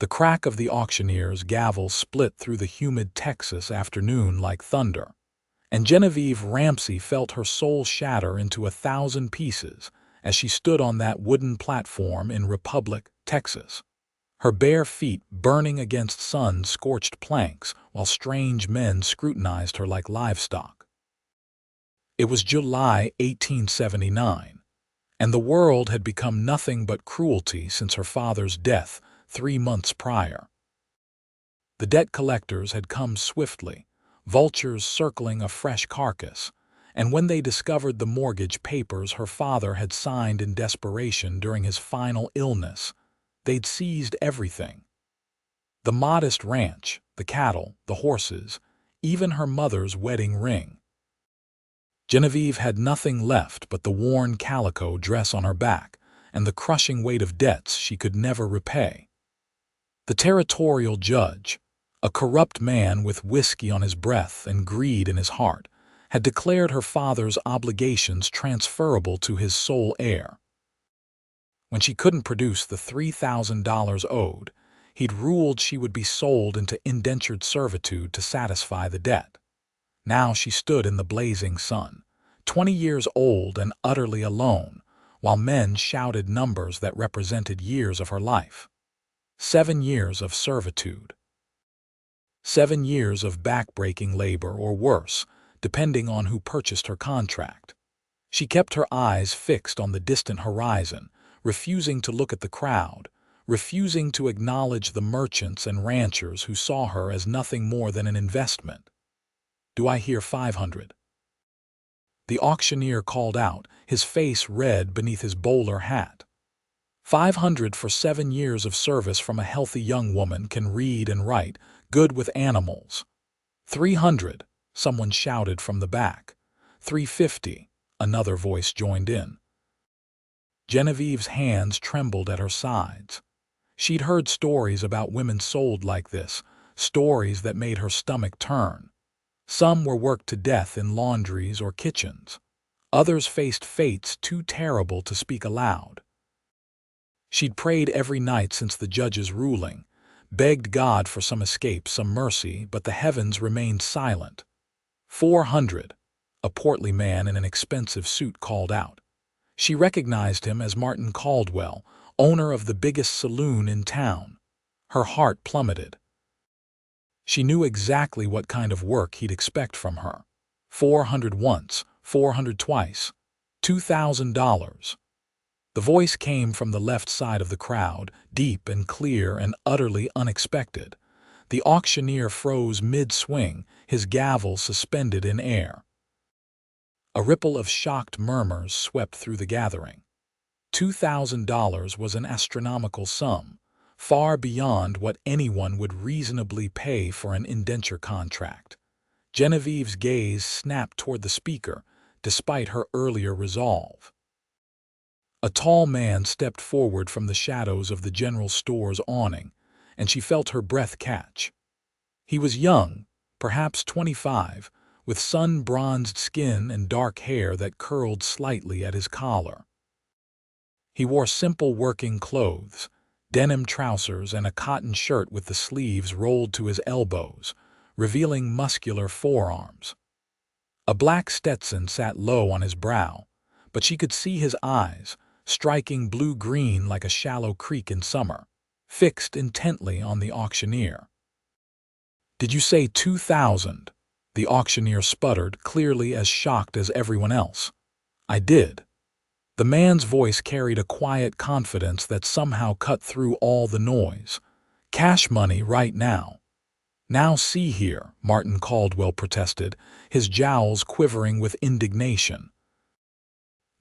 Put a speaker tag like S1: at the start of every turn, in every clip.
S1: The crack of the auctioneer's gavel split through the humid Texas afternoon like thunder, and Genevieve Ramsey felt her soul shatter into 1,000 pieces as she stood on that wooden platform in Republic, Texas, her bare feet burning against sun-scorched planks while strange men scrutinized her like livestock. It was July 1879, and the world had become nothing but cruelty since her father's death 3 months prior. The debt collectors had come swiftly, vultures circling a fresh carcass, and when they discovered the mortgage papers her father had signed in desperation during his final illness, they'd seized everything. The modest ranch, the cattle, the horses, even her mother's wedding ring. Genevieve had nothing left but the worn calico dress on her back and the crushing weight of debts she could never repay. The territorial judge, a corrupt man with whiskey on his breath and greed in his heart, had declared her father's obligations transferable to his sole heir. When she couldn't produce the $3,000 owed, he'd ruled she would be sold into indentured servitude to satisfy the debt. Now she stood in the blazing sun, 20 years old and utterly alone, while men shouted numbers that represented years of her life. 7 years of servitude. 7 years of back-breaking labor or worse, depending on who purchased her contract. She kept her eyes fixed on the distant horizon, refusing to look at the crowd, refusing to acknowledge the merchants and ranchers who saw her as nothing more than an investment. "Do I hear 500? The auctioneer called out, his face red beneath his bowler hat. 500 for 7 years of service from a healthy young woman can read and write, good with animals. 300, someone shouted from the back. 350, another voice joined in. Genevieve's hands trembled at her sides. She'd heard stories about women sold like this, stories that made her stomach turn. Some were worked to death in laundries or kitchens. Others faced fates too terrible to speak aloud. She'd prayed every night since the judge's ruling, begged God for some escape, some mercy, but the heavens remained silent. 400, a portly man in an expensive suit called out. She recognized him as Martin Caldwell, owner of the biggest saloon in town. Her heart plummeted. She knew exactly what kind of work he'd expect from her. 400 once, 400 twice, $2,000. The voice came from the left side of the crowd, deep and clear and utterly unexpected. The auctioneer froze mid-swing, his gavel suspended in air. A ripple of shocked murmurs swept through the gathering. $2,000 was an astronomical sum, far beyond what anyone would reasonably pay for an indenture contract. Genevieve's gaze snapped toward the speaker, despite her earlier resolve. A tall man stepped forward from the shadows of the general store's awning, and she felt her breath catch. He was young, perhaps 25, with sun-bronzed skin and dark hair that curled slightly at his collar. He wore simple working clothes, denim trousers and a cotton shirt with the sleeves rolled to his elbows, revealing muscular forearms. A black Stetson sat low on his brow, but she could see his eyes, striking blue-green like a shallow creek in summer, fixed intently on the auctioneer. "Did you say 2,000? The auctioneer sputtered, clearly as shocked as everyone else. "I did." The man's voice carried a quiet confidence that somehow cut through all the noise. "Cash money right now." "Now see here," Martin Caldwell protested, his jowls quivering with indignation.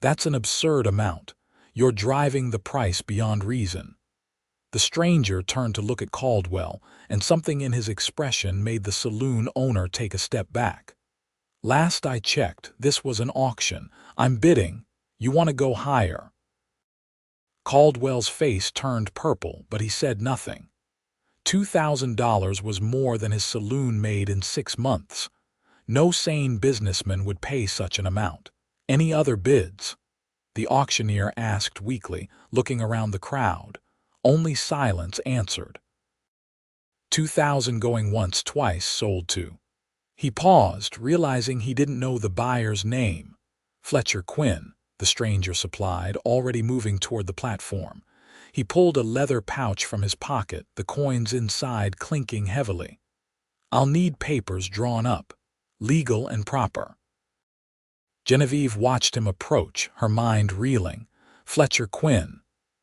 S1: "That's an absurd amount. You're driving the price beyond reason." The stranger turned to look at Caldwell, and something in his expression made the saloon owner take a step back. "Last I checked, this was an auction. I'm bidding. You want to go higher?" Caldwell's face turned purple, but he said nothing. $2,000 was more than his saloon made in 6 months. No sane businessman would pay such an amount. "Any other bids?" The auctioneer asked weakly, looking around the crowd. Only silence answered. 2,000 going once, twice, sold to. He paused, realizing he didn't know the buyer's name. Fletcher Quinn, the stranger supplied, already moving toward the platform. He pulled a leather pouch from his pocket, the coins inside clinking heavily. I'll need papers drawn up, legal and proper. Genevieve watched him approach, her mind reeling. Fletcher Quinn.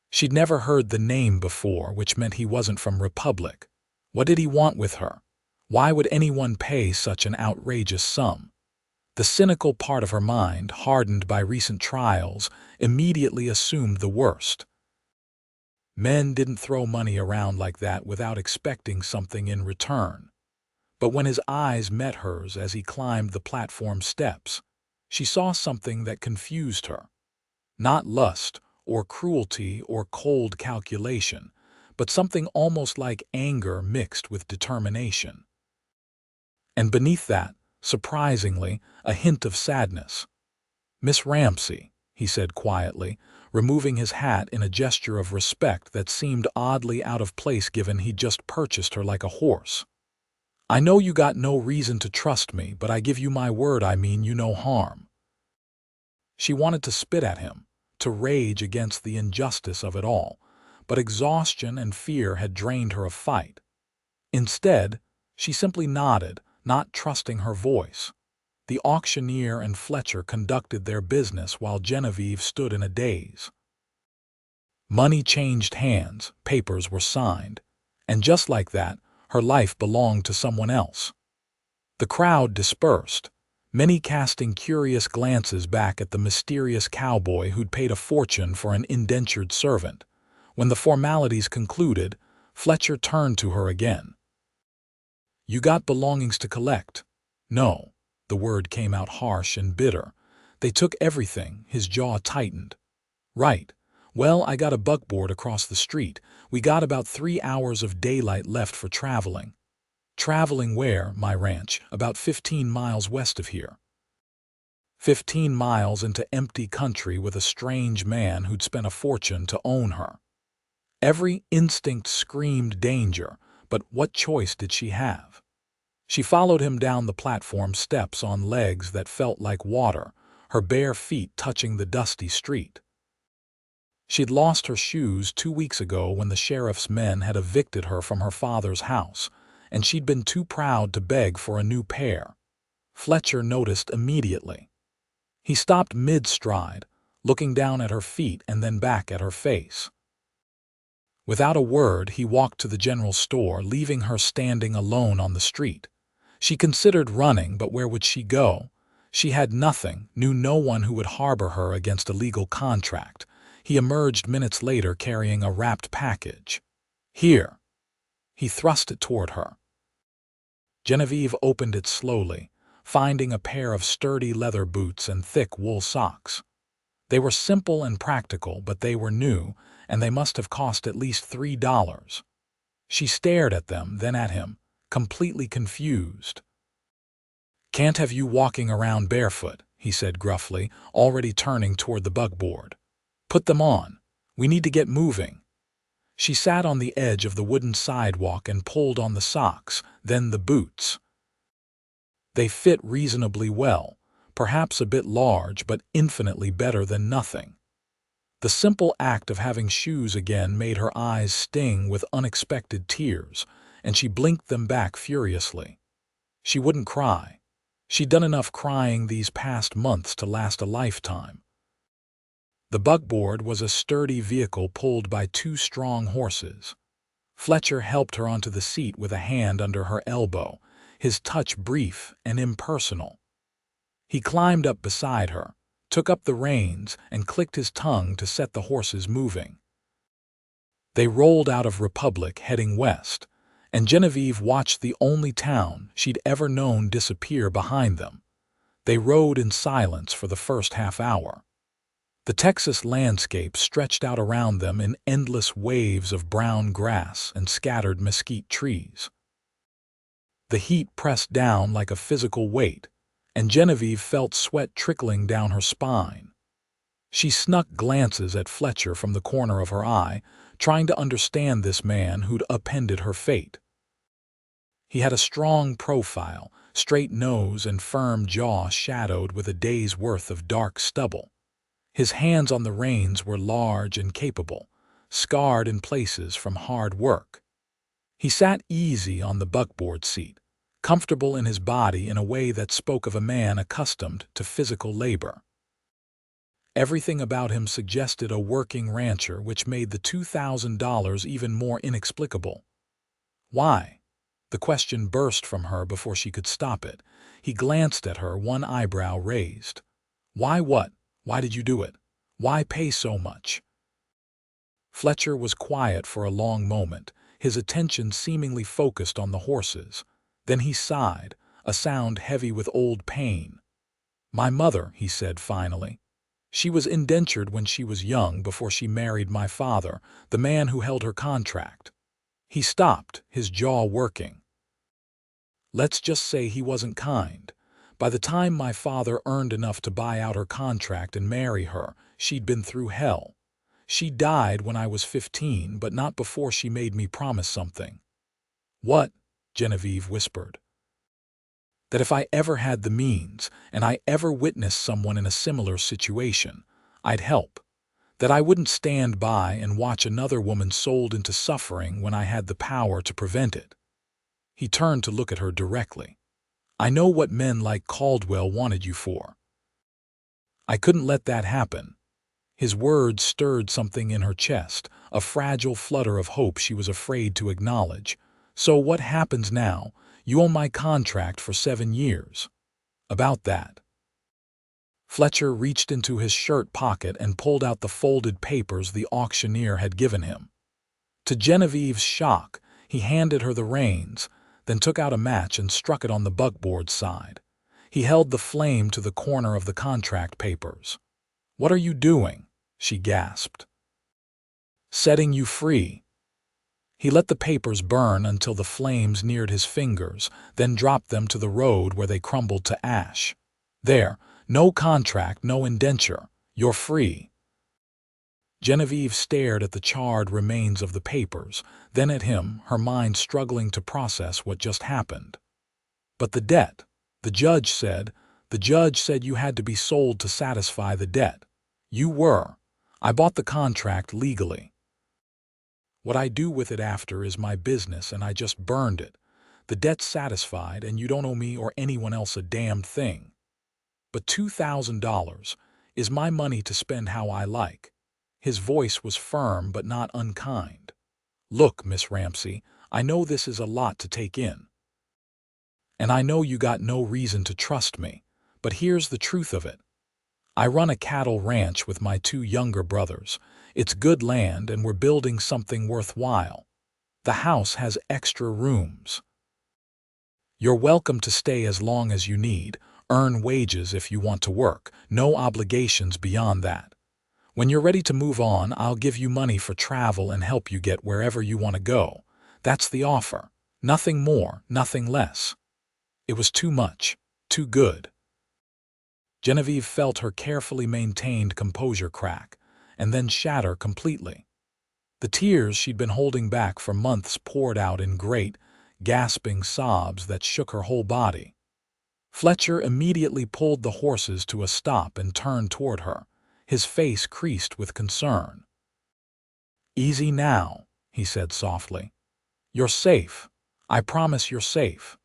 S1: She'd never heard the name before, which meant he wasn't from Republic. What did he want with her? Why would anyone pay such an outrageous sum? The cynical part of her mind, hardened by recent trials, immediately assumed the worst. Men didn't throw money around like that without expecting something in return. But when his eyes met hers as he climbed the platform steps, she saw something that confused her. Not lust or cruelty or cold calculation, but something almost like anger mixed with determination. And beneath that, surprisingly, a hint of sadness. "Miss Ramsey," he said quietly, removing his hat in a gesture of respect that seemed oddly out of place given he'd just purchased her like a horse. "I know you got no reason to trust me, but I give you my word I mean you no harm." She wanted to spit at him, to rage against the injustice of it all, but exhaustion and fear had drained her of fight. Instead, she simply nodded, not trusting her voice. The auctioneer and Fletcher conducted their business while Genevieve stood in a daze. Money changed hands, papers were signed, and just like that, her life belonged to someone else. The crowd dispersed, many casting curious glances back at the mysterious cowboy who'd paid a fortune for an indentured servant. When the formalities concluded, Fletcher turned to her again. "You got belongings to collect?" "No." The word came out harsh and bitter. "They took everything." His jaw tightened. "Right. Well, I got a buckboard across the street. We got about 3 hours of daylight left for traveling." "Traveling where?" "My ranch, about 15 miles west of here." 15 miles into empty country with a strange man who'd spent a fortune to own her. Every instinct screamed danger, but what choice did she have? She followed him down the platform steps on legs that felt like water, her bare feet touching the dusty street. She'd lost her shoes 2 weeks ago when the sheriff's men had evicted her from her father's house, and she'd been too proud to beg for a new pair. Fletcher noticed immediately. He stopped mid-stride, looking down at her feet and then back at her face. Without a word, he walked to the general store, leaving her standing alone on the street. She considered running, but where would she go? She had nothing, knew no one who would harbor her against a legal contract. He emerged minutes later carrying a wrapped package. "Here." He thrust it toward her. Genevieve opened it slowly, finding a pair of sturdy leather boots and thick wool socks. They were simple and practical, but they were new, and they must have cost at least $3. She stared at them, then at him, completely confused. "Can't have you walking around barefoot," he said gruffly, already turning toward the buckboard. "Put them on. We need to get moving." She sat on the edge of the wooden sidewalk and pulled on the socks, then the boots. They fit reasonably well, perhaps a bit large, but infinitely better than nothing. The simple act of having shoes again made her eyes sting with unexpected tears, and she blinked them back furiously. She wouldn't cry. She'd done enough crying these past months to last a lifetime. The buckboard was a sturdy vehicle pulled by 2 strong horses. Fletcher helped her onto the seat with a hand under her elbow, his touch brief and impersonal. He climbed up beside her, took up the reins, and clicked his tongue to set the horses moving. They rolled out of Republic heading west, and Genevieve watched the only town she'd ever known disappear behind them. They rode in silence for the first half hour. The Texas landscape stretched out around them in endless waves of brown grass and scattered mesquite trees. The heat pressed down like a physical weight, and Genevieve felt sweat trickling down her spine. She snuck glances at Fletcher from the corner of her eye, trying to understand this man who'd upended her fate. He had a strong profile, straight nose and firm jaw shadowed with a day's worth of dark stubble. His hands on the reins were large and capable, scarred in places from hard work. He sat easy on the buckboard seat, comfortable in his body in a way that spoke of a man accustomed to physical labor. Everything about him suggested a working rancher, which made the $2,000 even more inexplicable. Why? The question burst from her before she could stop it. He glanced at her, one eyebrow raised. Why what? Why did you do it? Why pay so much? Fletcher was quiet for a long moment, his attention seemingly focused on the horses. Then he sighed, a sound heavy with old pain. My mother, he said finally. She was indentured when she was young before she married my father, the man who held her contract. He stopped, his jaw working. Let's just say he wasn't kind. By the time my father earned enough to buy out her contract and marry her, she'd been through hell. She died when I was 15, but not before she made me promise something. What? Genevieve whispered. That if I ever had the means, and I ever witnessed someone in a similar situation, I'd help. That I wouldn't stand by and watch another woman sold into suffering when I had the power to prevent it. He turned to look at her directly. I know what men like Caldwell wanted you for. I couldn't let that happen. His words stirred something in her chest, a fragile flutter of hope she was afraid to acknowledge. So what happens now? You own my contract for 7 years. About that. Fletcher reached into his shirt pocket and pulled out the folded papers the auctioneer had given him. To Genevieve's shock, he handed her the reins, then took out a match and struck it on the buckboard side. He held the flame to the corner of the contract papers. What are you doing? She gasped. Setting you free. He let the papers burn until the flames neared his fingers, then dropped them to the road where they crumbled to ash. There, no contract, no indenture. You're free. Genevieve stared at the charred remains of the papers, then at him, her mind struggling to process what just happened. But the debt, the judge said you had to be sold to satisfy the debt. You were. I bought the contract legally. What I do with it after is my business, and I just burned it. The debt's satisfied, and you don't owe me or anyone else a damned thing. But $2,000 is my money to spend how I like. His voice was firm but not unkind. Look, Miss Ramsey, I know this is a lot to take in. And I know you got no reason to trust me, but here's the truth of it. I run a cattle ranch with my 2 younger brothers. It's good land and we're building something worthwhile. The house has extra rooms. You're welcome to stay as long as you need, earn wages if you want to work, no obligations beyond that. When you're ready to move on, I'll give you money for travel and help you get wherever you want to go. That's the offer. Nothing more, nothing less. It was too much, too good. Genevieve felt her carefully maintained composure crack, and then shatter completely. The tears she'd been holding back for months poured out in great, gasping sobs that shook her whole body. Fletcher immediately pulled the horses to a stop and turned toward her, his face creased with concern. Easy now, he said softly. You're safe. I promise you're safe.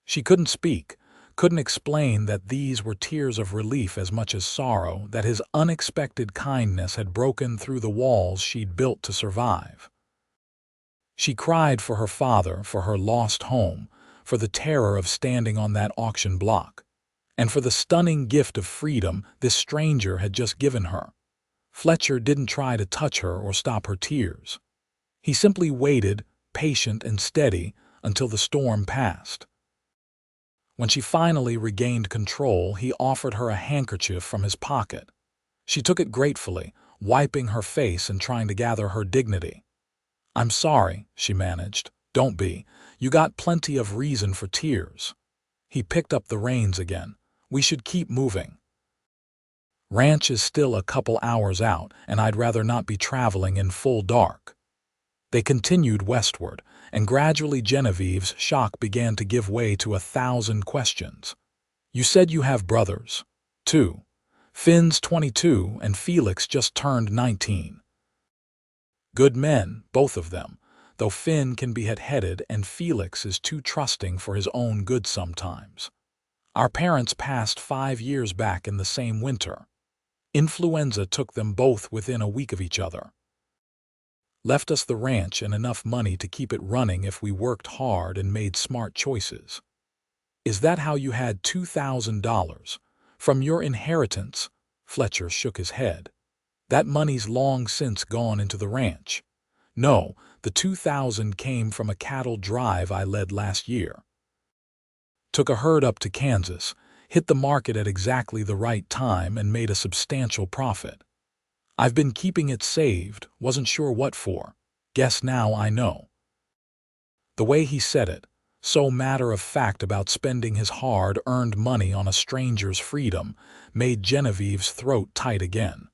S1: She couldn't speak, couldn't explain that these were tears of relief as much as sorrow that his unexpected kindness had broken through the walls she'd built to survive. She cried for her father, for her lost home, for the terror of standing on that auction block, and for the stunning gift of freedom this stranger had just given her. Fletcher didn't try to touch her or stop her tears. He simply waited, patient and steady, until the storm passed. When she finally regained control, he offered her a handkerchief from his pocket. She took it gratefully, wiping her face and trying to gather her dignity. I'm sorry, she managed. Don't be. You got plenty of reason for tears. He picked up the reins again. We should keep moving. Ranch is still a couple hours out, and I'd rather not be traveling in full dark. They continued westward, and gradually Genevieve's shock began to give way to 1,000 questions. "You said you have brothers." "Two. Finn's 22 and Felix just turned 19. Good men, both of them, though Finn can be hot-headed and Felix is too trusting for his own good sometimes. Our parents passed 5 years back in the same winter. Influenza took them both within a week of each other. Left us the ranch and enough money to keep it running if we worked hard and made smart choices." "Is that how you had $2,000? From your inheritance?" Fletcher shook his head. "That money's long since gone into the ranch." "No, the 2,000 came from a cattle drive I led last year. Took a herd up to Kansas, hit the market at exactly the right time and made a substantial profit. I've been keeping it saved, wasn't sure what for. Guess now I know." The way he said it, so matter-of-fact about spending his hard-earned money on a stranger's freedom, made Genevieve's throat tight again.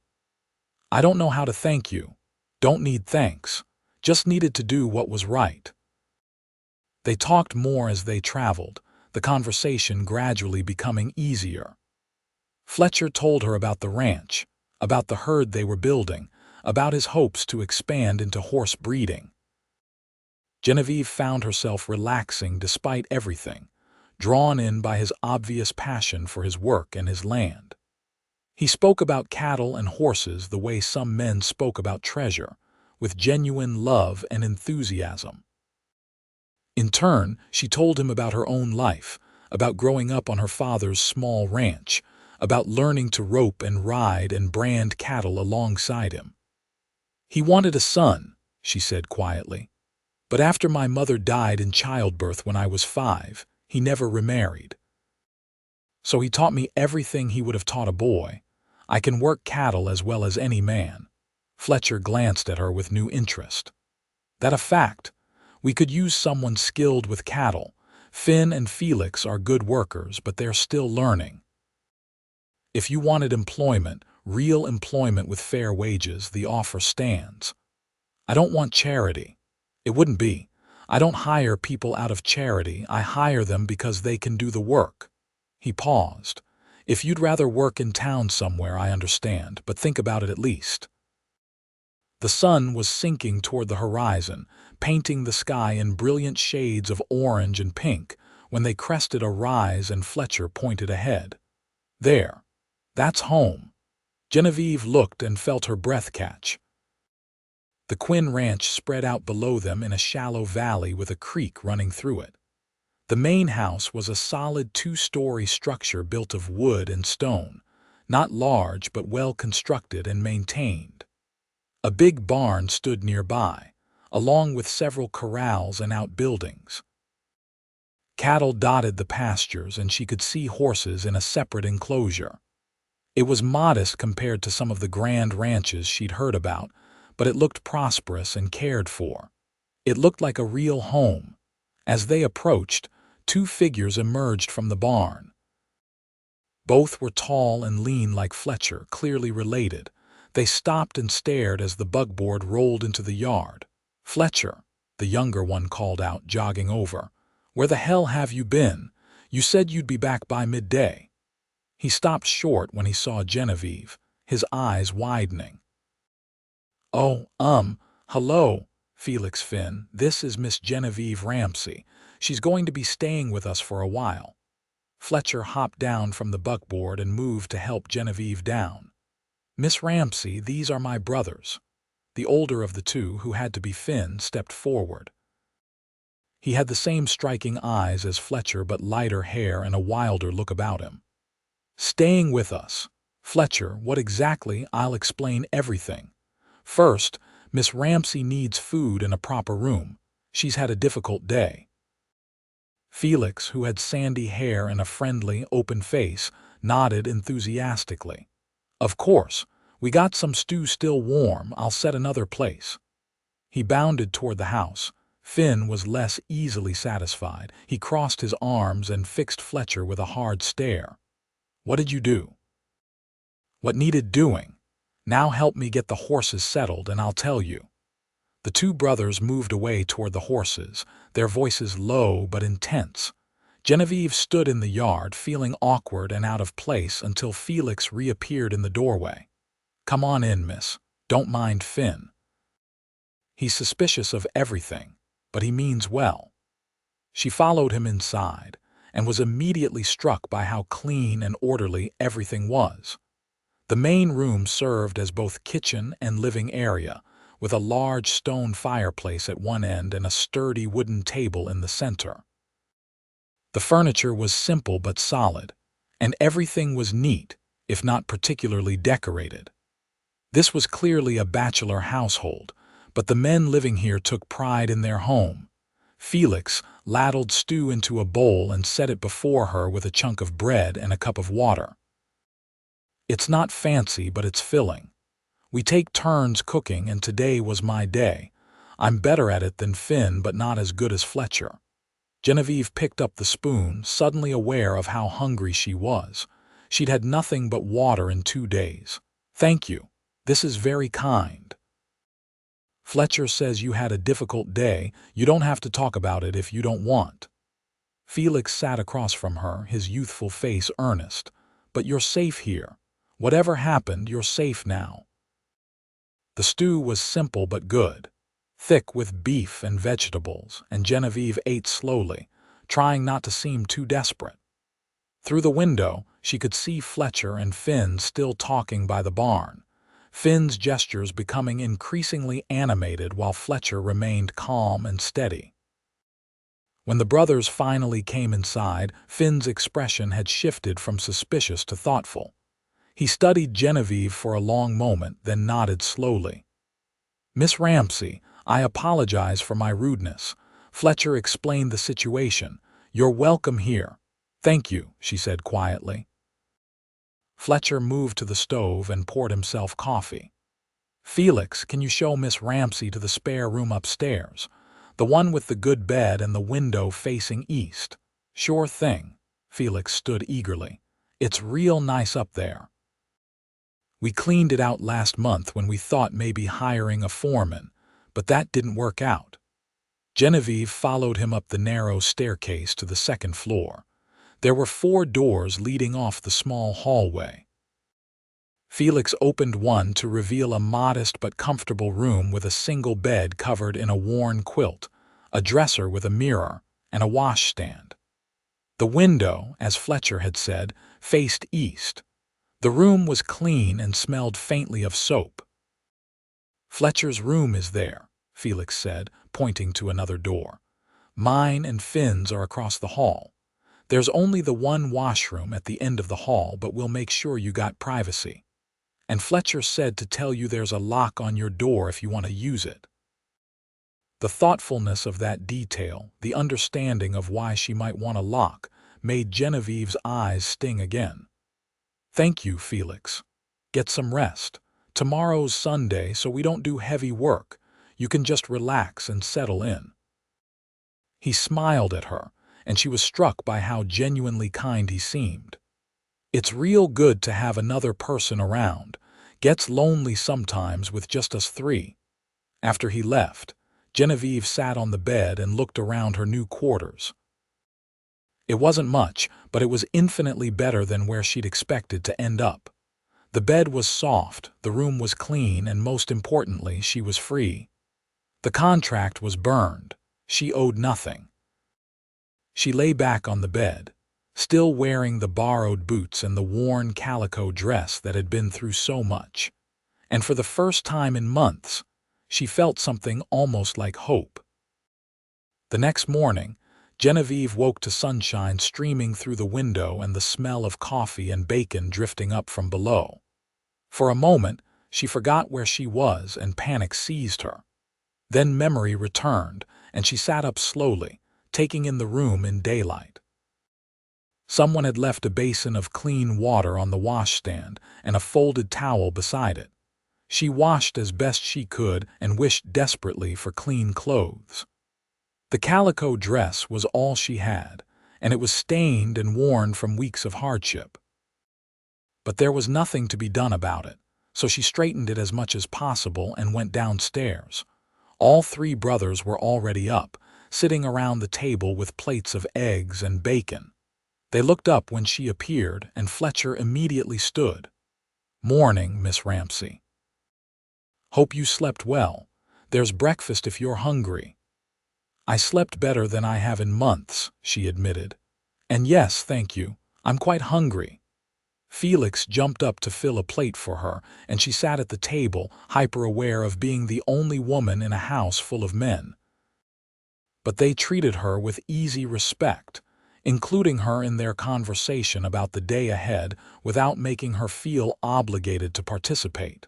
S1: "I don't know how to thank you. Don't need thanks. Just needed to do what was right." They talked more as they traveled, the conversation gradually becoming easier. Fletcher told her about the ranch, about the herd they were building, about his hopes to expand into horse breeding. Genevieve found herself relaxing despite everything, drawn in by his obvious passion for his work and his land. He spoke about cattle and horses the way some men spoke about treasure, with genuine love and enthusiasm. In turn, she told him about her own life, about growing up on her father's small ranch, about learning to rope and ride and brand cattle alongside him. "He wanted a son," she said quietly. "But after my mother died in childbirth when I was 5, he never remarried. So he taught me everything he would have taught a boy. I can work cattle as well as any man." Fletcher glanced at her with new interest. "That a fact? We could use someone skilled with cattle. Finn and Felix are good workers, but they're still learning. If you wanted employment, real employment with fair wages, the offer stands. I don't want charity. It wouldn't be. I don't hire people out of charity. I hire them because they can do the work." He paused. "If you'd rather work in town somewhere, I understand, but think about it at least." The sun was sinking toward the horizon, painting the sky in brilliant shades of orange and pink, when they crested a rise and Fletcher pointed ahead. "There. That's home." Genevieve looked and felt her breath catch. The Quinn Ranch spread out below them in a shallow valley with a creek running through it. The main house was a solid 2-story structure built of wood and stone, not large but well constructed and maintained. A big barn stood nearby, along with several corrals and outbuildings. Cattle dotted the pastures and she could see horses in a separate enclosure. It was modest compared to some of the grand ranches she'd heard about, but it looked prosperous and cared for. It looked like a real home. As they approached, 2 figures emerged from the barn. Both were tall and lean like Fletcher, clearly related. They stopped and stared as the bugboard rolled into the yard. "Fletcher," the younger one called out, jogging over. "Where the hell have you been? You said you'd be back by midday." He stopped short when he saw Genevieve, his eyes widening. "Oh, hello, Felix Finn. This is Miss Genevieve Ramsey. She's going to be staying with us for a while." Fletcher hopped down from the buckboard and moved to help Genevieve down. "Miss Ramsey, these are my brothers." The older of the two, who had to be Finn, stepped forward. He had the same striking eyes as Fletcher but lighter hair and a wilder look about him. "Staying with us. Fletcher, what exactly? I'll explain everything. First, Miss Ramsey needs food and a proper room. She's had a difficult day." Felix, who had sandy hair and a friendly, open face, nodded enthusiastically. "Of course. We got some stew still warm. I'll set another place." He bounded toward the house. Finn was less easily satisfied. He crossed his arms and fixed Fletcher with a hard stare. "What did you do?" "What needed doing. Now help me get the horses settled and I'll tell you." The two brothers moved away toward the horses, their voices low but intense. Genevieve stood in the yard, feeling awkward and out of place until Felix reappeared in the doorway. "Come on in, miss. Don't mind Finn. He's suspicious of everything, but he means well." She followed him inside and was immediately struck by how clean and orderly everything was. The main room served as both kitchen and living area, with a large stone fireplace at one end and a sturdy wooden table in the center. The furniture was simple but solid, and everything was neat, if not particularly decorated. This was clearly a bachelor household, but the men living here took pride in their home. Felix ladled stew into a bowl and set it before her with a chunk of bread and a cup of water. "It's not fancy, but it's filling. We take turns cooking, and today was my day. I'm better at it than Finn, but not as good as Fletcher." Genevieve picked up the spoon, suddenly aware of how hungry she was. She'd had nothing but water in 2 days. "Thank you. This is very kind. Fletcher says you had a difficult day. You don't have to talk about it if you don't want." Felix sat across from her, his youthful face earnest. "But you're safe here. Whatever happened, you're safe now." The stew was simple but good, thick with beef and vegetables, and Genevieve ate slowly, trying not to seem too desperate. Through the window, she could see Fletcher and Finn still talking by the barn, Finn's gestures becoming increasingly animated while Fletcher remained calm and steady. When the brothers finally came inside, Finn's expression had shifted from suspicious to thoughtful. He studied Genevieve for a long moment, then nodded slowly. "Miss Ramsey, I apologize for my rudeness." Fletcher explained the situation. "You're welcome here." "Thank you," she said quietly. Fletcher moved to the stove and poured himself coffee. "Felix, can you show Miss Ramsey to the spare room upstairs? The one with the good bed and the window facing east." "Sure thing." Felix stood eagerly. "It's real nice up there. We cleaned it out last month when we thought maybe hiring a foreman, but that didn't work out." Genevieve followed him up the narrow staircase to the second floor. There were 4 doors leading off the small hallway. Felix opened one to reveal a modest but comfortable room with a single bed covered in a worn quilt, a dresser with a mirror, and a washstand. The window, as Fletcher had said, faced east. The room was clean and smelled faintly of soap. "Fletcher's room is there," Felix said, pointing to another door. "Mine and Finn's are across the hall. There's only the one washroom at the end of the hall, but we'll make sure you got privacy. And Fletcher said to tell you there's a lock on your door if you want to use it." The thoughtfulness of that detail, the understanding of why she might want a lock, made Genevieve's eyes sting again. "Thank you, Felix. Get some rest. Tomorrow's Sunday, so we don't do heavy work. You can just relax and settle in." He smiled at her, and she was struck by how genuinely kind he seemed. "It's real good to have another person around. Gets lonely sometimes with just us 3. After he left, Genevieve sat on the bed and looked around her new quarters. It wasn't much, but it was infinitely better than where she'd expected to end up. The bed was soft, the room was clean, and most importantly, she was free. The contract was burned. She owed nothing. She lay back on the bed, still wearing the borrowed boots and the worn calico dress that had been through so much. And for the first time in months, she felt something almost like hope. The next morning, Genevieve woke to sunshine streaming through the window and the smell of coffee and bacon drifting up from below. For a moment, she forgot where she was and panic seized her. Then memory returned, and she sat up slowly, taking in the room in daylight. Someone had left a basin of clean water on the washstand and a folded towel beside it. She washed as best she could and wished desperately for clean clothes. The calico dress was all she had, and it was stained and worn from weeks of hardship. But there was nothing to be done about it, so she straightened it as much as possible and went downstairs. All three brothers were already up, sitting around the table with plates of eggs and bacon. They looked up when she appeared, and Fletcher immediately stood. "Morning, Miss Ramsey. Hope you slept well. There's breakfast if you're hungry." "I slept better than I have in months," she admitted. "And yes, thank you, I'm quite hungry." Felix jumped up to fill a plate for her, and she sat at the table, hyper-aware of being the only woman in a house full of men. But they treated her with easy respect, including her in their conversation about the day ahead without making her feel obligated to participate.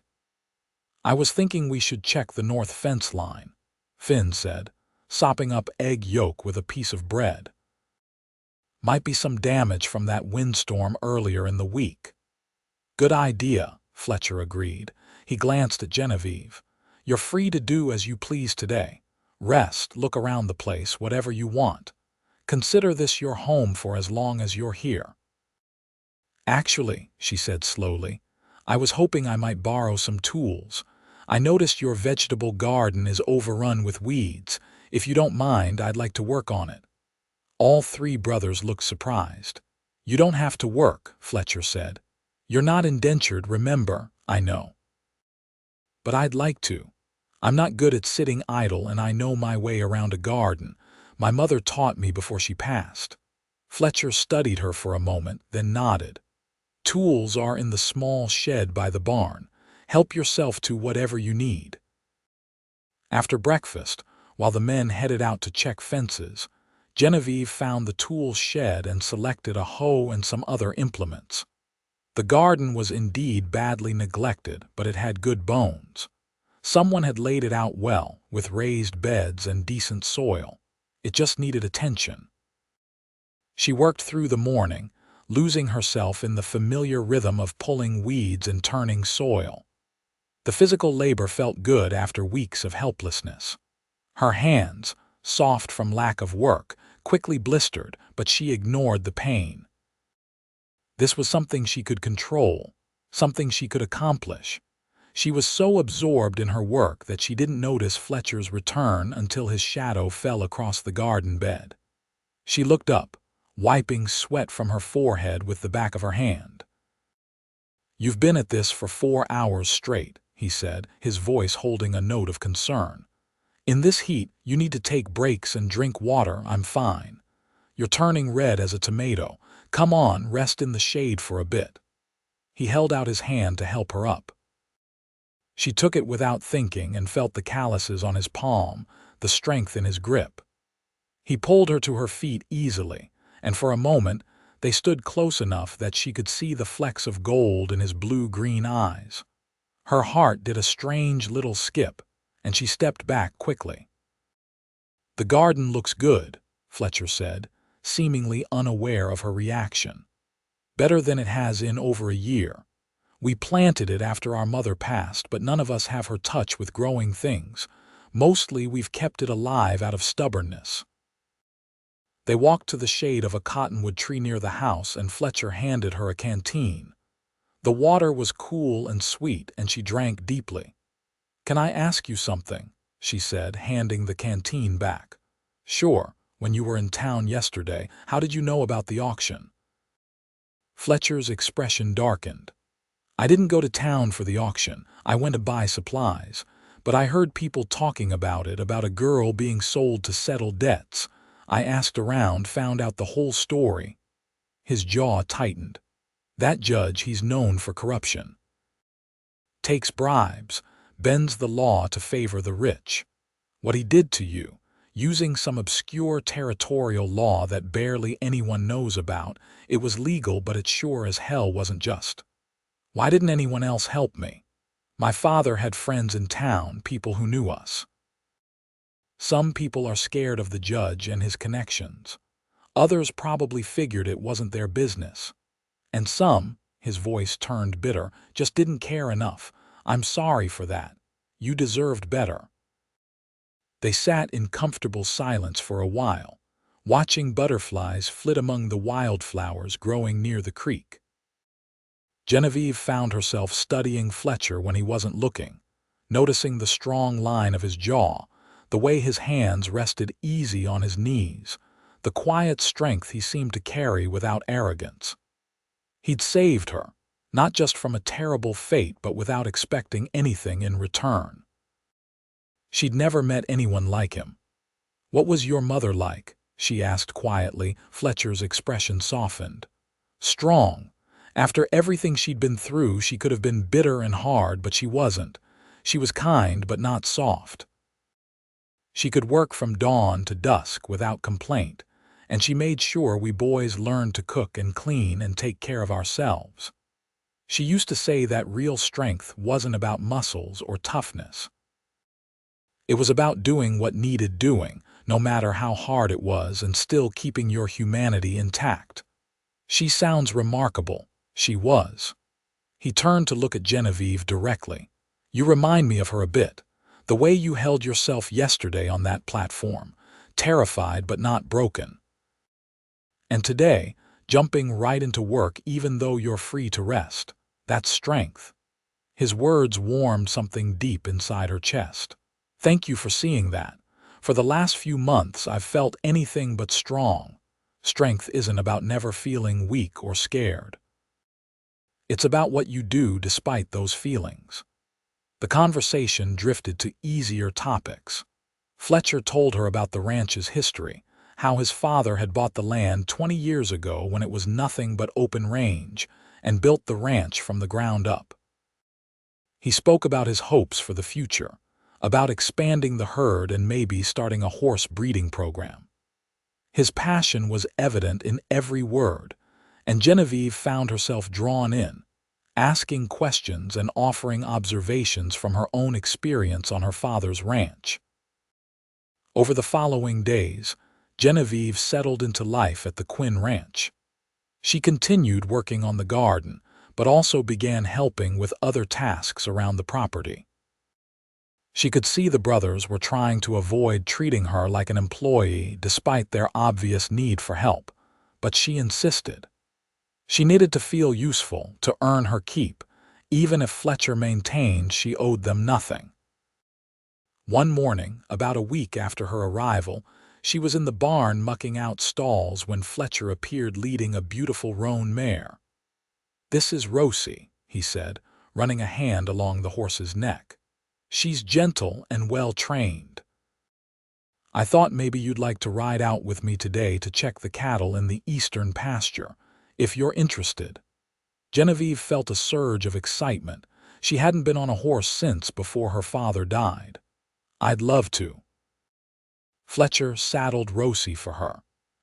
S1: "I was thinking we should check the north fence line," Finn said, sopping up egg yolk with a piece of bread. "Might be some damage from that windstorm earlier in the week." "Good idea," Fletcher agreed. He glanced at Genevieve. "You're free to do as you please today. Rest, look around the place, whatever you want. Consider this your home for as long as you're here." "Actually," she said slowly, "I was hoping I might borrow some tools. I noticed your vegetable garden is overrun with weeds. If you don't mind, I'd like to work on it." All three brothers looked surprised. "You don't have to work," Fletcher said. "You're not indentured, remember, I know. But I'd like to. I'm not good at sitting idle, and I know my way around a garden. My mother taught me before she passed." Fletcher studied her for a moment, then nodded. "Tools are in the small shed by the barn. Help yourself to whatever you need." After breakfast, while the men headed out to check fences, Genevieve found the tool shed and selected a hoe and some other implements. The garden was indeed badly neglected, but it had good bones. Someone had laid it out well, with raised beds and decent soil. It just needed attention. She worked through the morning, losing herself in the familiar rhythm of pulling weeds and turning soil. The physical labor felt good after weeks of helplessness. Her hands, soft from lack of work, quickly blistered, but she ignored the pain. This was something she could control, something she could accomplish. She was so absorbed in her work that she didn't notice Fletcher's return until his shadow fell across the garden bed. She looked up, wiping sweat from her forehead with the back of her hand. "You've been at this for 4 hours straight," he said, his voice holding a note of concern. "In this heat, you need to take breaks and drink water. I'm fine. You're turning red as a tomato. Come on, rest in the shade for a bit." He held out his hand to help her up. She took it without thinking and felt the calluses on his palm, the strength in his grip. He pulled her to her feet easily, and for a moment they stood close enough that she could see the flecks of gold in his blue-green eyes. Her heart did a strange little skip, and she stepped back quickly. "The garden looks good," Fletcher said, seemingly unaware of her reaction. "Better than it has in over a year. We planted it after our mother passed, but none of us have her touch with growing things. Mostly we've kept it alive out of stubbornness." They walked to the shade of a cottonwood tree near the house, and Fletcher handed her a canteen. The water was cool and sweet, and she drank deeply. "Can I ask you something?" she said, handing the canteen back. "Sure. When you were in town yesterday, how did you know about the auction?" Fletcher's expression darkened. "I didn't go to town for the auction. I went to buy supplies. But I heard people talking about it, about a girl being sold to settle debts. I asked around, found out the whole story." His jaw tightened. "That judge, he's known for corruption. Takes bribes, bends the law to favor the rich. What he did to you, using some obscure territorial law that barely anyone knows about, it was legal, but it sure as hell wasn't just. Why didn't anyone else help me? My father had friends in town, people who knew us. Some people are scared of the judge and his connections. Others probably figured it wasn't their business. And some," his voice turned bitter, "just didn't care enough. I'm sorry for that. You deserved better." They sat in comfortable silence for a while, watching butterflies flit among the wildflowers growing near the creek. Genevieve found herself studying Fletcher when he wasn't looking, noticing the strong line of his jaw, the way his hands rested easy on his knees, the quiet strength he seemed to carry without arrogance. He'd saved her, not just from a terrible fate but without expecting anything in return. She'd never met anyone like him. "What was your mother like?" she asked quietly. Fletcher's expression softened. "Strong. After everything she'd been through, she could have been bitter and hard, but she wasn't. She was kind but not soft. She could work from dawn to dusk without complaint, and she made sure we boys learned to cook and clean and take care of ourselves. She used to say that real strength wasn't about muscles or toughness. It was about doing what needed doing, no matter how hard it was, and still keeping your humanity intact. She sounds remarkable." She was. He turned to look at Genevieve directly. "You remind me of her a bit. The way you held yourself yesterday on that platform, terrified but not broken. And today, jumping right into work even though you're free to rest. That's strength." His words warmed something deep inside her chest. "Thank you for seeing that. For the last few months, I've felt anything but strong. Strength isn't about never feeling weak or scared. It's about what you do despite those feelings." The conversation drifted to easier topics. Fletcher told her about the ranch's history, how his father had bought the land 20 years ago when it was nothing but open range, and built the ranch from the ground up. He spoke about his hopes for the future, about expanding the herd and maybe starting a horse breeding program. His passion was evident in every word, and Genevieve found herself drawn in, asking questions and offering observations from her own experience on her father's ranch. Over the following days, Genevieve settled into life at the Quinn Ranch. She continued working on the garden, but also began helping with other tasks around the property. She could see the brothers were trying to avoid treating her like an employee despite their obvious need for help, but she insisted. She needed to feel useful, to earn her keep, even if Fletcher maintained she owed them nothing. One morning, about a week after her arrival, she was in the barn mucking out stalls when Fletcher appeared leading a beautiful roan mare. "This is Rosie," he said, running a hand along the horse's neck. "She's gentle and well-trained. I thought maybe you'd like to ride out with me today to check the cattle in the eastern pasture, if you're interested." Genevieve felt a surge of excitement. She hadn't been on a horse since before her father died. "I'd love to." Fletcher saddled Rosie for her,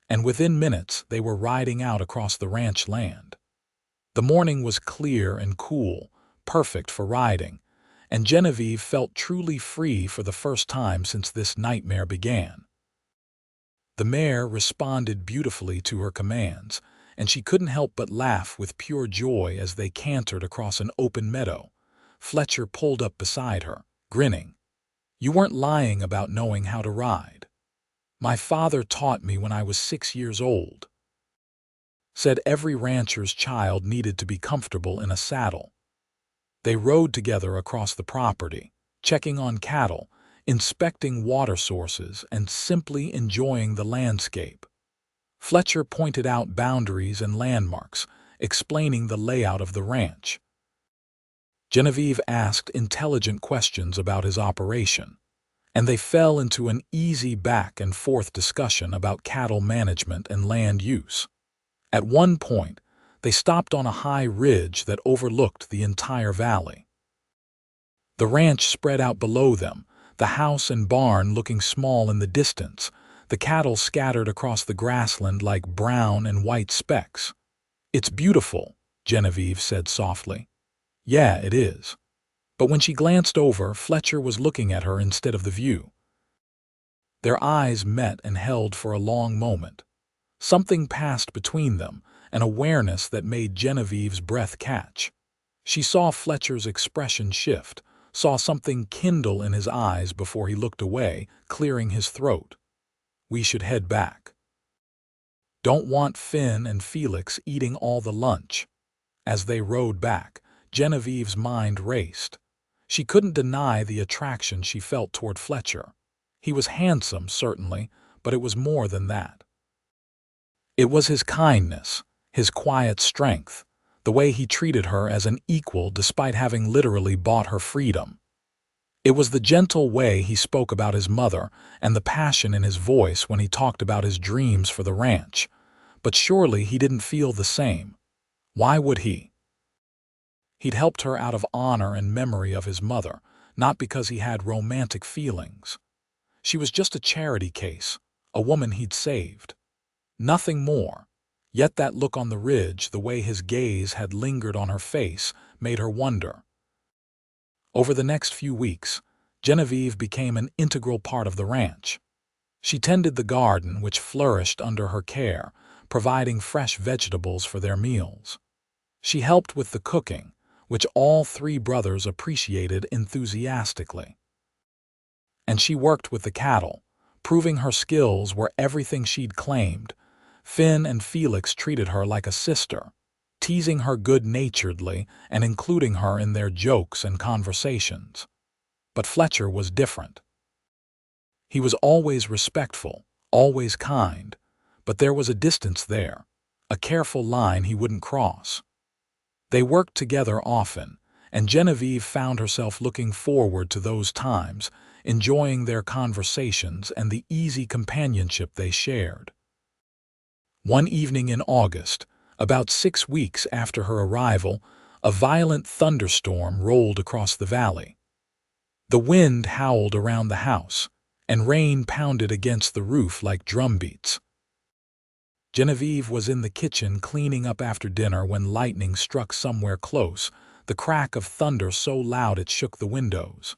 S1: and within minutes they were riding out across the ranch land. The morning was clear and cool, perfect for riding, and Genevieve felt truly free for the first time since this nightmare began. The mare responded beautifully to her commands, and she couldn't help but laugh with pure joy as they cantered across an open meadow. Fletcher pulled up beside her, grinning. "You weren't lying about knowing how to ride. My father taught me when I was 6 years old. Said every rancher's child needed to be comfortable in a saddle." They rode together across the property, checking on cattle, inspecting water sources, and simply enjoying the landscape. Fletcher pointed out boundaries and landmarks, explaining the layout of the ranch. Genevieve asked intelligent questions about his operation, and they fell into an easy back-and-forth discussion about cattle management and land use. At one point, they stopped on a high ridge that overlooked the entire valley. The ranch spread out below them, the house and barn looking small in the distance, the cattle scattered across the grassland like brown and white specks. "It's beautiful," Genevieve said softly. "Yeah, it is." But when she glanced over, Fletcher was looking at her instead of the view. Their eyes met and held for a long moment. Something passed between them, an awareness that made Genevieve's breath catch. She saw Fletcher's expression shift, saw something kindle in his eyes before he looked away, clearing his throat. "We should head back. Don't want Finn and Felix eating all the lunch." As they rode back, Genevieve's mind raced. She couldn't deny the attraction she felt toward Fletcher. He was handsome, certainly, but it was more than that. It was his kindness, his quiet strength, the way he treated her as an equal despite having literally bought her freedom. It was the gentle way he spoke about his mother and the passion in his voice when he talked about his dreams for the ranch. But surely he didn't feel the same. Why would he? He'd helped her out of honor and memory of his mother, not because he had romantic feelings. She was just a charity case, a woman he'd saved. Nothing more. Yet that look on the ridge, the way his gaze had lingered on her face, made her wonder. Over the next few weeks, Genevieve became an integral part of the ranch. She tended the garden, which flourished under her care, providing fresh vegetables for their meals. She helped with the cooking, which all three brothers appreciated enthusiastically. And she worked with the cattle, proving her skills were everything she'd claimed. Finn and Felix treated her like a sister, teasing her good-naturedly and including her in their jokes and conversations. But Fletcher was different. He was always respectful, always kind, but there was a distance there, a careful line he wouldn't cross. They worked together often, and Genevieve found herself looking forward to those times, enjoying their conversations and the easy companionship they shared. One evening in August, about 6 weeks after her arrival, a violent thunderstorm rolled across the valley. The wind howled around the house, and rain pounded against the roof like drumbeats. Genevieve was in the kitchen cleaning up after dinner when lightning struck somewhere close, the crack of thunder so loud it shook the windows.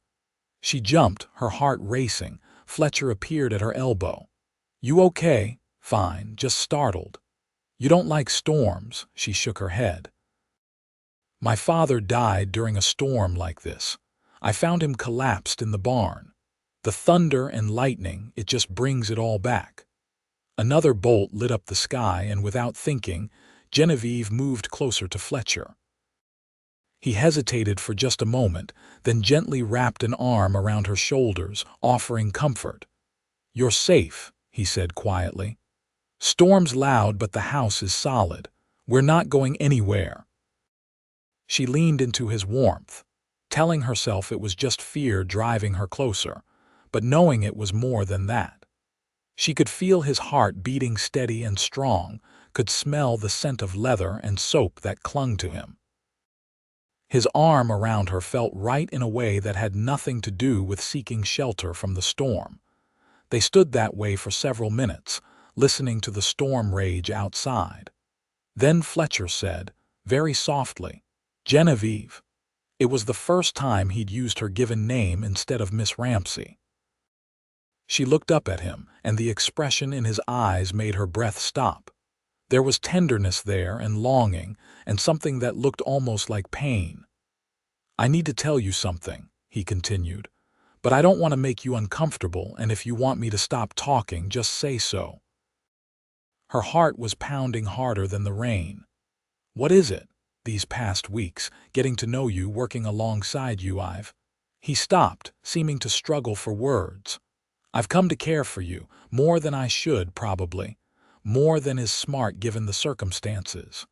S1: She jumped, her heart racing. Fletcher appeared at her elbow. "You okay?" "Fine, just startled." "You don't like storms?" She shook her head. "My father died during a storm like this. I found him collapsed in the barn. The thunder and lightning, it just brings it all back." Another bolt lit up the sky, and without thinking, Genevieve moved closer to Fletcher. He hesitated for just a moment, then gently wrapped an arm around her shoulders, offering comfort. "You're safe," he said quietly. "Storm's loud, but the house is solid. We're not going anywhere." She leaned into his warmth, telling herself it was just fear driving her closer, but knowing it was more than that. She could feel his heart beating steady and strong, could smell the scent of leather and soap that clung to him. His arm around her felt right in a way that had nothing to do with seeking shelter from the storm. They stood that way for several minutes, listening to the storm rage outside. Then Fletcher said, very softly, "Genevieve." It was the first time he'd used her given name instead of Miss Ramsey. She looked up at him, and the expression in his eyes made her breath stop. There was tenderness there and longing, and something that looked almost like pain. "I need to tell you something," he continued, "but I don't want to make you uncomfortable, and if you want me to stop talking, just say so." Her heart was pounding harder than the rain. "What is it? These past weeks, getting to know you, working alongside you, He stopped, seeming to struggle for words. "I've come to care for you, more than I should, probably. More than is smart given the circumstances."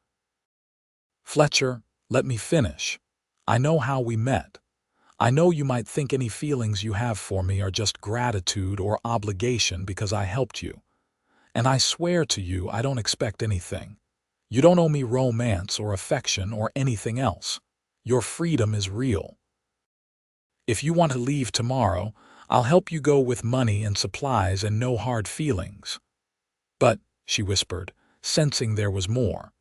S1: "Fletcher, let me finish. I know how we met. I know you might think any feelings you have for me are just gratitude or obligation because I helped you. And I swear to you I don't expect anything. You don't owe me romance or affection or anything else. Your freedom is real. If you want to leave tomorrow, I'll help you go with money and supplies and no hard feelings." "But," she whispered, sensing there was more.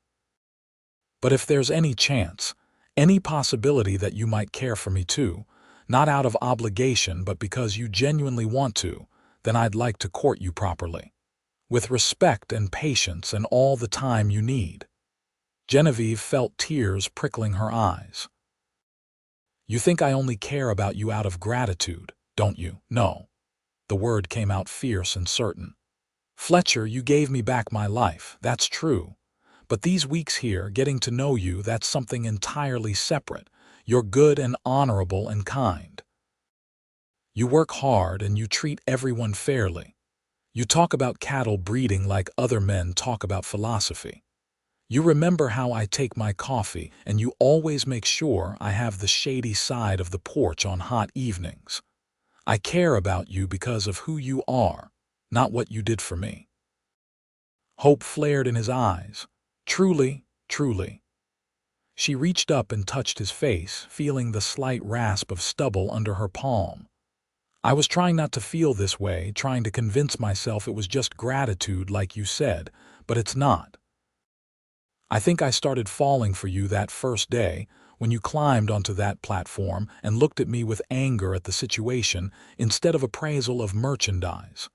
S1: "But if there's any chance, any possibility that you might care for me too, not out of obligation but because you genuinely want to, then I'd like to court you properly. With respect and patience and all the time you need." Genevieve felt tears prickling her eyes. "You think I only care about you out of gratitude, don't you?" "No." The word came out fierce and certain. "Fletcher, you gave me back my life, that's true. But these weeks here, getting to know you, that's something entirely separate. You're good and honorable and kind." You work hard and you treat everyone fairly. You talk about cattle breeding like other men talk about philosophy. You remember how I take my coffee, and you always make sure I have the shady side of the porch on hot evenings. I care about you because of who you are, not what you did for me." Hope flared in his eyes. "Truly, truly." She reached up and touched his face, feeling the slight rasp of stubble under her palm. "I was trying not to feel this way, trying to convince myself it was just gratitude like you said, but it's not. I think I started falling for you that first day, when you climbed onto that platform and looked at me with anger at the situation instead of appraisal of merchandise."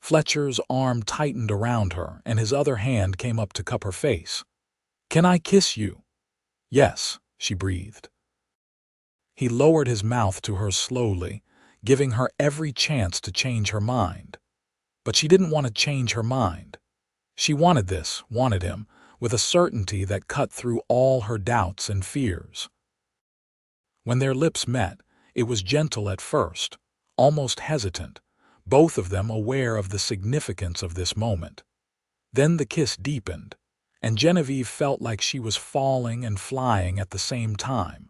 S1: Fletcher's arm tightened around her, and his other hand came up to cup her face. "Can I kiss you?" "Yes," she breathed. He lowered his mouth to hers slowly, giving her every chance to change her mind. But she didn't want to change her mind. She wanted this, wanted him, with a certainty that cut through all her doubts and fears. When their lips met, it was gentle at first, almost hesitant, both of them aware of the significance of this moment. Then the kiss deepened, and Genevieve felt like she was falling and flying at the same time.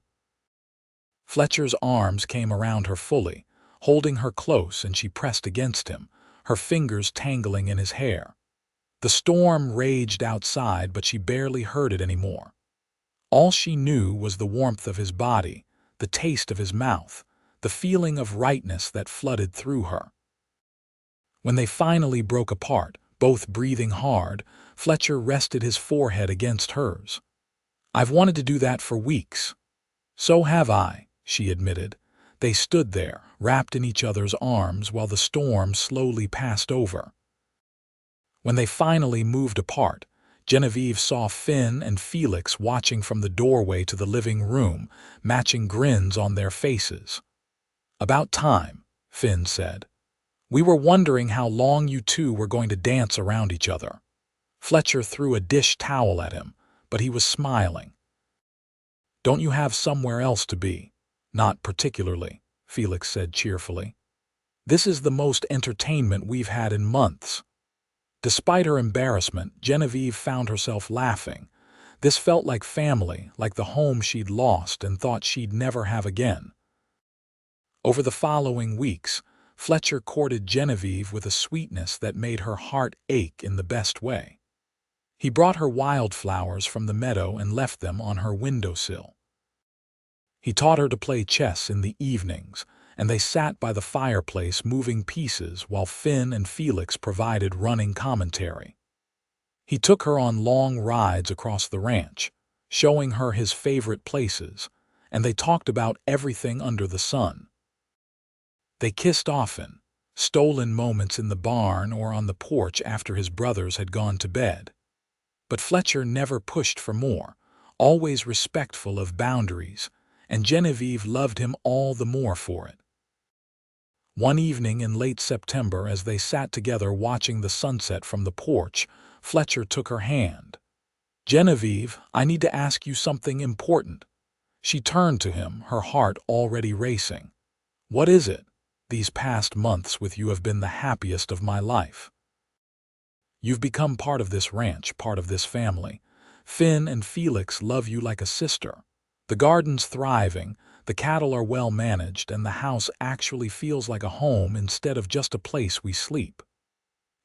S1: Fletcher's arms came around her fully, holding her close, and she pressed against him, her fingers tangling in his hair. The storm raged outside, but she barely heard it anymore. All she knew was the warmth of his body, the taste of his mouth, the feeling of rightness that flooded through her. When they finally broke apart, both breathing hard, Fletcher rested his forehead against hers. "I've wanted to do that for weeks." "So have I," she admitted. They stood there, wrapped in each other's arms while the storm slowly passed over. When they finally moved apart, Genevieve saw Finn and Felix watching from the doorway to the living room, matching grins on their faces. "About time," Finn said. "We were wondering how long you two were going to dance around each other." Fletcher threw a dish towel at him, but he was smiling. "Don't you have somewhere else to be?" "Not particularly," Felix said cheerfully. "This is the most entertainment we've had in months." Despite her embarrassment, Genevieve found herself laughing. This felt like family, like the home she'd lost and thought she'd never have again. Over the following weeks, Fletcher courted Genevieve with a sweetness that made her heart ache in the best way. He brought her wildflowers from the meadow and left them on her windowsill. He taught her to play chess in the evenings, and they sat by the fireplace moving pieces while Finn and Felix provided running commentary. He took her on long rides across the ranch, showing her his favorite places, and they talked about everything under the sun. They kissed often, stolen moments in the barn or on the porch after his brothers had gone to bed. But Fletcher never pushed for more, always respectful of boundaries, and Genevieve loved him all the more for it. One evening in late September, as they sat together watching the sunset from the porch, Fletcher took her hand. "Genevieve, I need to ask you something important." She turned to him, her heart already racing. "What is it? These past months with you have been the happiest of my life. You've become part of this ranch, part of this family. Finn and Felix love you like a sister. The garden's thriving, the cattle are well managed, and the house actually feels like a home instead of just a place we sleep."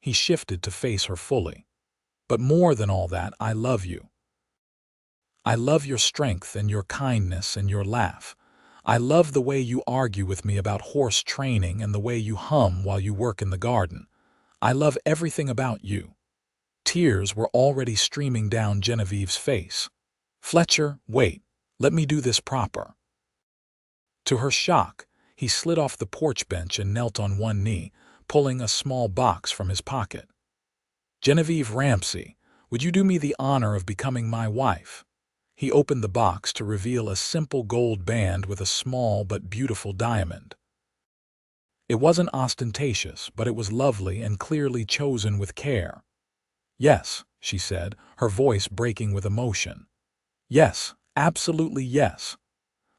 S1: He shifted to face her fully. "But more than all that, I love you. I love your strength and your kindness and your laugh. I love the way you argue with me about horse training and the way you hum while you work in the garden. I love everything about you." Tears were already streaming down Genevieve's face. "Fletcher, wait. Let me do this proper." To her shock, he slid off the porch bench and knelt on one knee, pulling a small box from his pocket. "Genevieve Ramsey, would you do me the honor of becoming my wife?" He opened the box to reveal a simple gold band with a small but beautiful diamond. It wasn't ostentatious, but it was lovely and clearly chosen with care. "Yes," she said, her voice breaking with emotion. "Yes, absolutely yes."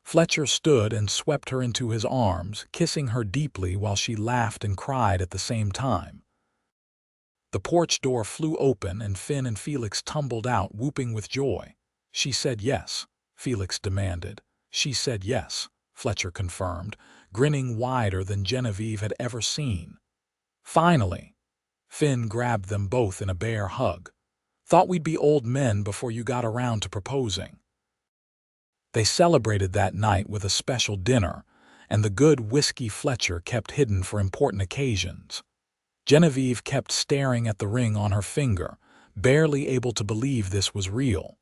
S1: Fletcher stood and swept her into his arms, kissing her deeply while she laughed and cried at the same time. The porch door flew open and Finn and Felix tumbled out, whooping with joy. "She said yes," Felix demanded. "She said yes," Fletcher confirmed, grinning wider than Genevieve had ever seen. "Finally!" Finn grabbed them both in a bear hug. "Thought we'd be old men before you got around to proposing." They celebrated that night with a special dinner, and the good whiskey Fletcher kept hidden for important occasions. Genevieve kept staring at the ring on her finger, barely able to believe this was real.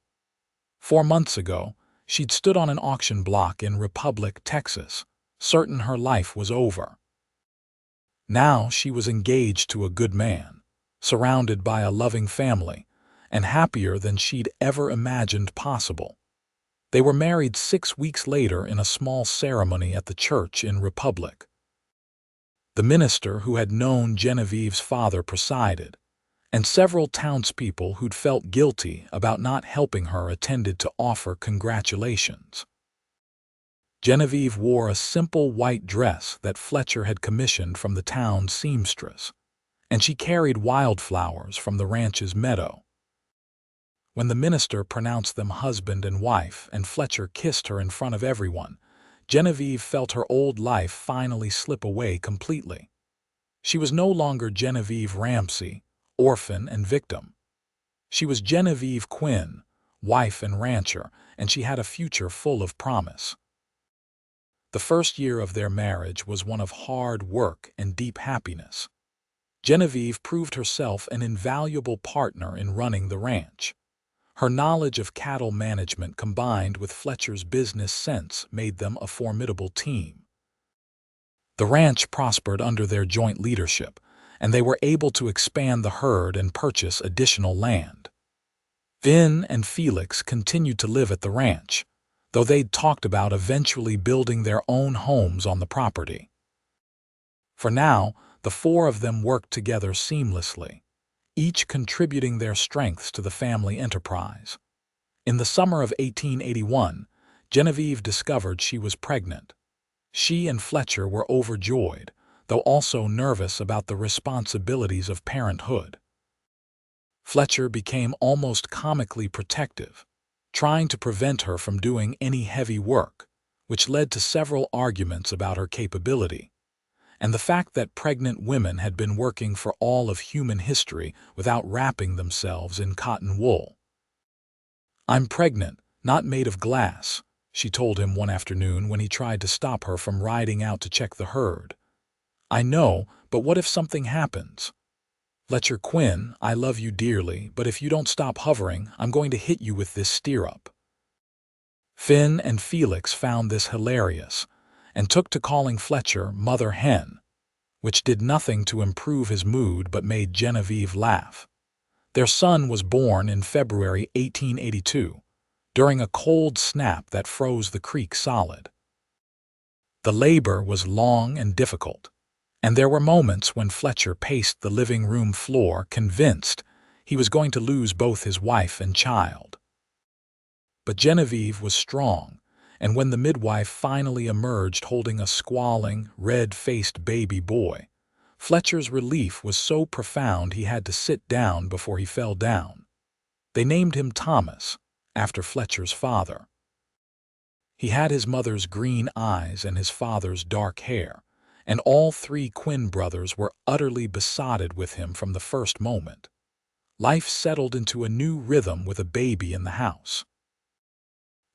S1: 4 months ago, she'd stood on an auction block in Republic, Texas, certain her life was over. Now she was engaged to a good man, surrounded by a loving family, and happier than she'd ever imagined possible. They were married 6 weeks later in a small ceremony at the church in Republic. The minister who had known Genevieve's father presided, and several townspeople who'd felt guilty about not helping her attended to offer congratulations. Genevieve wore a simple white dress that Fletcher had commissioned from the town's seamstress, and she carried wildflowers from the ranch's meadow. When the minister pronounced them husband and wife and Fletcher kissed her in front of everyone, Genevieve felt her old life finally slip away completely. She was no longer Genevieve Ramsey, orphan and victim. She was Genevieve Quinn, wife and rancher, and she had a future full of promise. The first year of their marriage was one of hard work and deep happiness. Genevieve proved herself an invaluable partner in running the ranch. Her knowledge of cattle management combined with Fletcher's business sense made them a formidable team. The ranch prospered under their joint leadership, and they were able to expand the herd and purchase additional land. Finn and Felix continued to live at the ranch, though they'd talked about eventually building their own homes on the property. For now, the 4 of them worked together seamlessly, each contributing their strengths to the family enterprise. In the summer of 1881, Genevieve discovered she was pregnant. She and Fletcher were overjoyed, though also nervous about the responsibilities of parenthood. Fletcher became almost comically protective, trying to prevent her from doing any heavy work, which led to several arguments about her capability, and the fact that pregnant women had been working for all of human history without wrapping themselves in cotton wool. "I'm pregnant, not made of glass," she told him one afternoon when he tried to stop her from riding out to check the herd. "I know, but what if something happens? Fletcher Quinn, I love you dearly, but if you don't stop hovering, I'm going to hit you with this stirrup." Finn and Felix found this hilarious, and took to calling Fletcher Mother Hen, which did nothing to improve his mood but made Genevieve laugh. Their son was born in February 1882, during a cold snap that froze the creek solid. The labor was long and difficult, and there were moments when Fletcher paced the living room floor convinced he was going to lose both his wife and child. But Genevieve was strong, and when the midwife finally emerged holding a squalling, red-faced baby boy, Fletcher's relief was so profound he had to sit down before he fell down. They named him Thomas, after Fletcher's father. He had his mother's green eyes and his father's dark hair, and all 3 Quinn brothers were utterly besotted with him from the first moment. Life settled into a new rhythm with a baby in the house.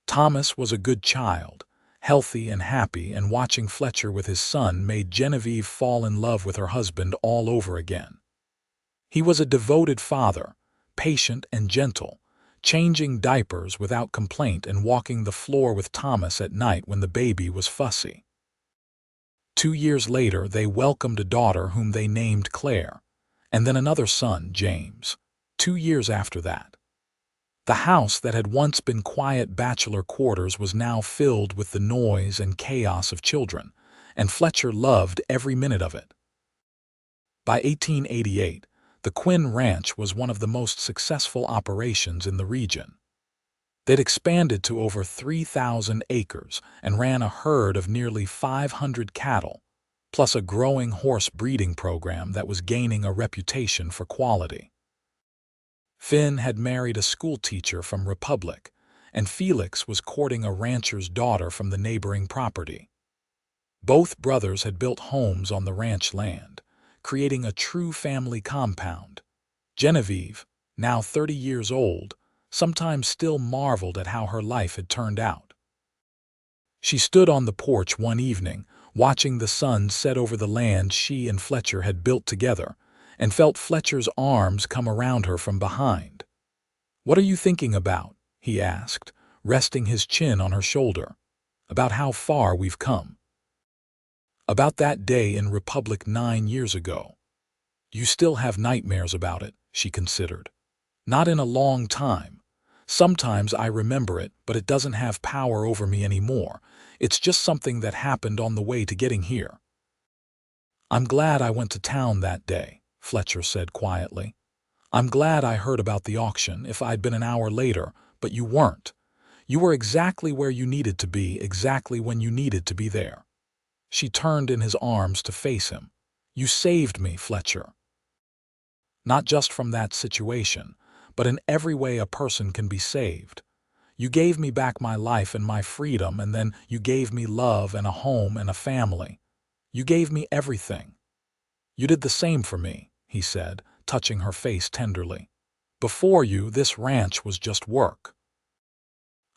S1: Thomas was a good child, healthy and happy, and watching Fletcher with his son made Genevieve fall in love with her husband all over again. He was a devoted father, patient and gentle, changing diapers without complaint and walking the floor with Thomas at night when the baby was fussy. 2 years later, they welcomed a daughter whom they named Claire, and then another son, James, 2 years after that. The house that had once been quiet bachelor quarters was now filled with the noise and chaos of children, and Fletcher loved every minute of it. By 1888, the Quinn Ranch was one of the most successful operations in the region. They'd expanded to over 3,000 acres and ran a herd of nearly 500 cattle, plus a growing horse breeding program that was gaining a reputation for quality. Finn had married a schoolteacher from Republic, and Felix was courting a rancher's daughter from the neighboring property. Both brothers had built homes on the ranch land, creating a true family compound. Genevieve, now 30 years old, sometimes still marveled at how her life had turned out. She stood on the porch one evening, watching the sun set over the land she and Fletcher had built together, and felt Fletcher's arms come around her from behind. "What are you thinking about?" he asked, resting his chin on her shoulder. "About how far we've come." "About that day in Republic 9 years ago." "You still have nightmares about it," she considered. "Not in a long time. Sometimes I remember it, but it doesn't have power over me anymore. It's just something that happened on the way to getting here." "I'm glad I went to town that day," Fletcher said quietly. "I'm glad I heard about the auction if I'd been an hour later, but you weren't. You were exactly where you needed to be, exactly when you needed to be there." She turned in his arms to face him. "You saved me, Fletcher. Not just from that situation, but in every way a person can be saved. You gave me back my life and my freedom, and then you gave me love and a home and a family. You gave me everything. You did the same for me," he said, touching her face tenderly. "Before you, this ranch was just work.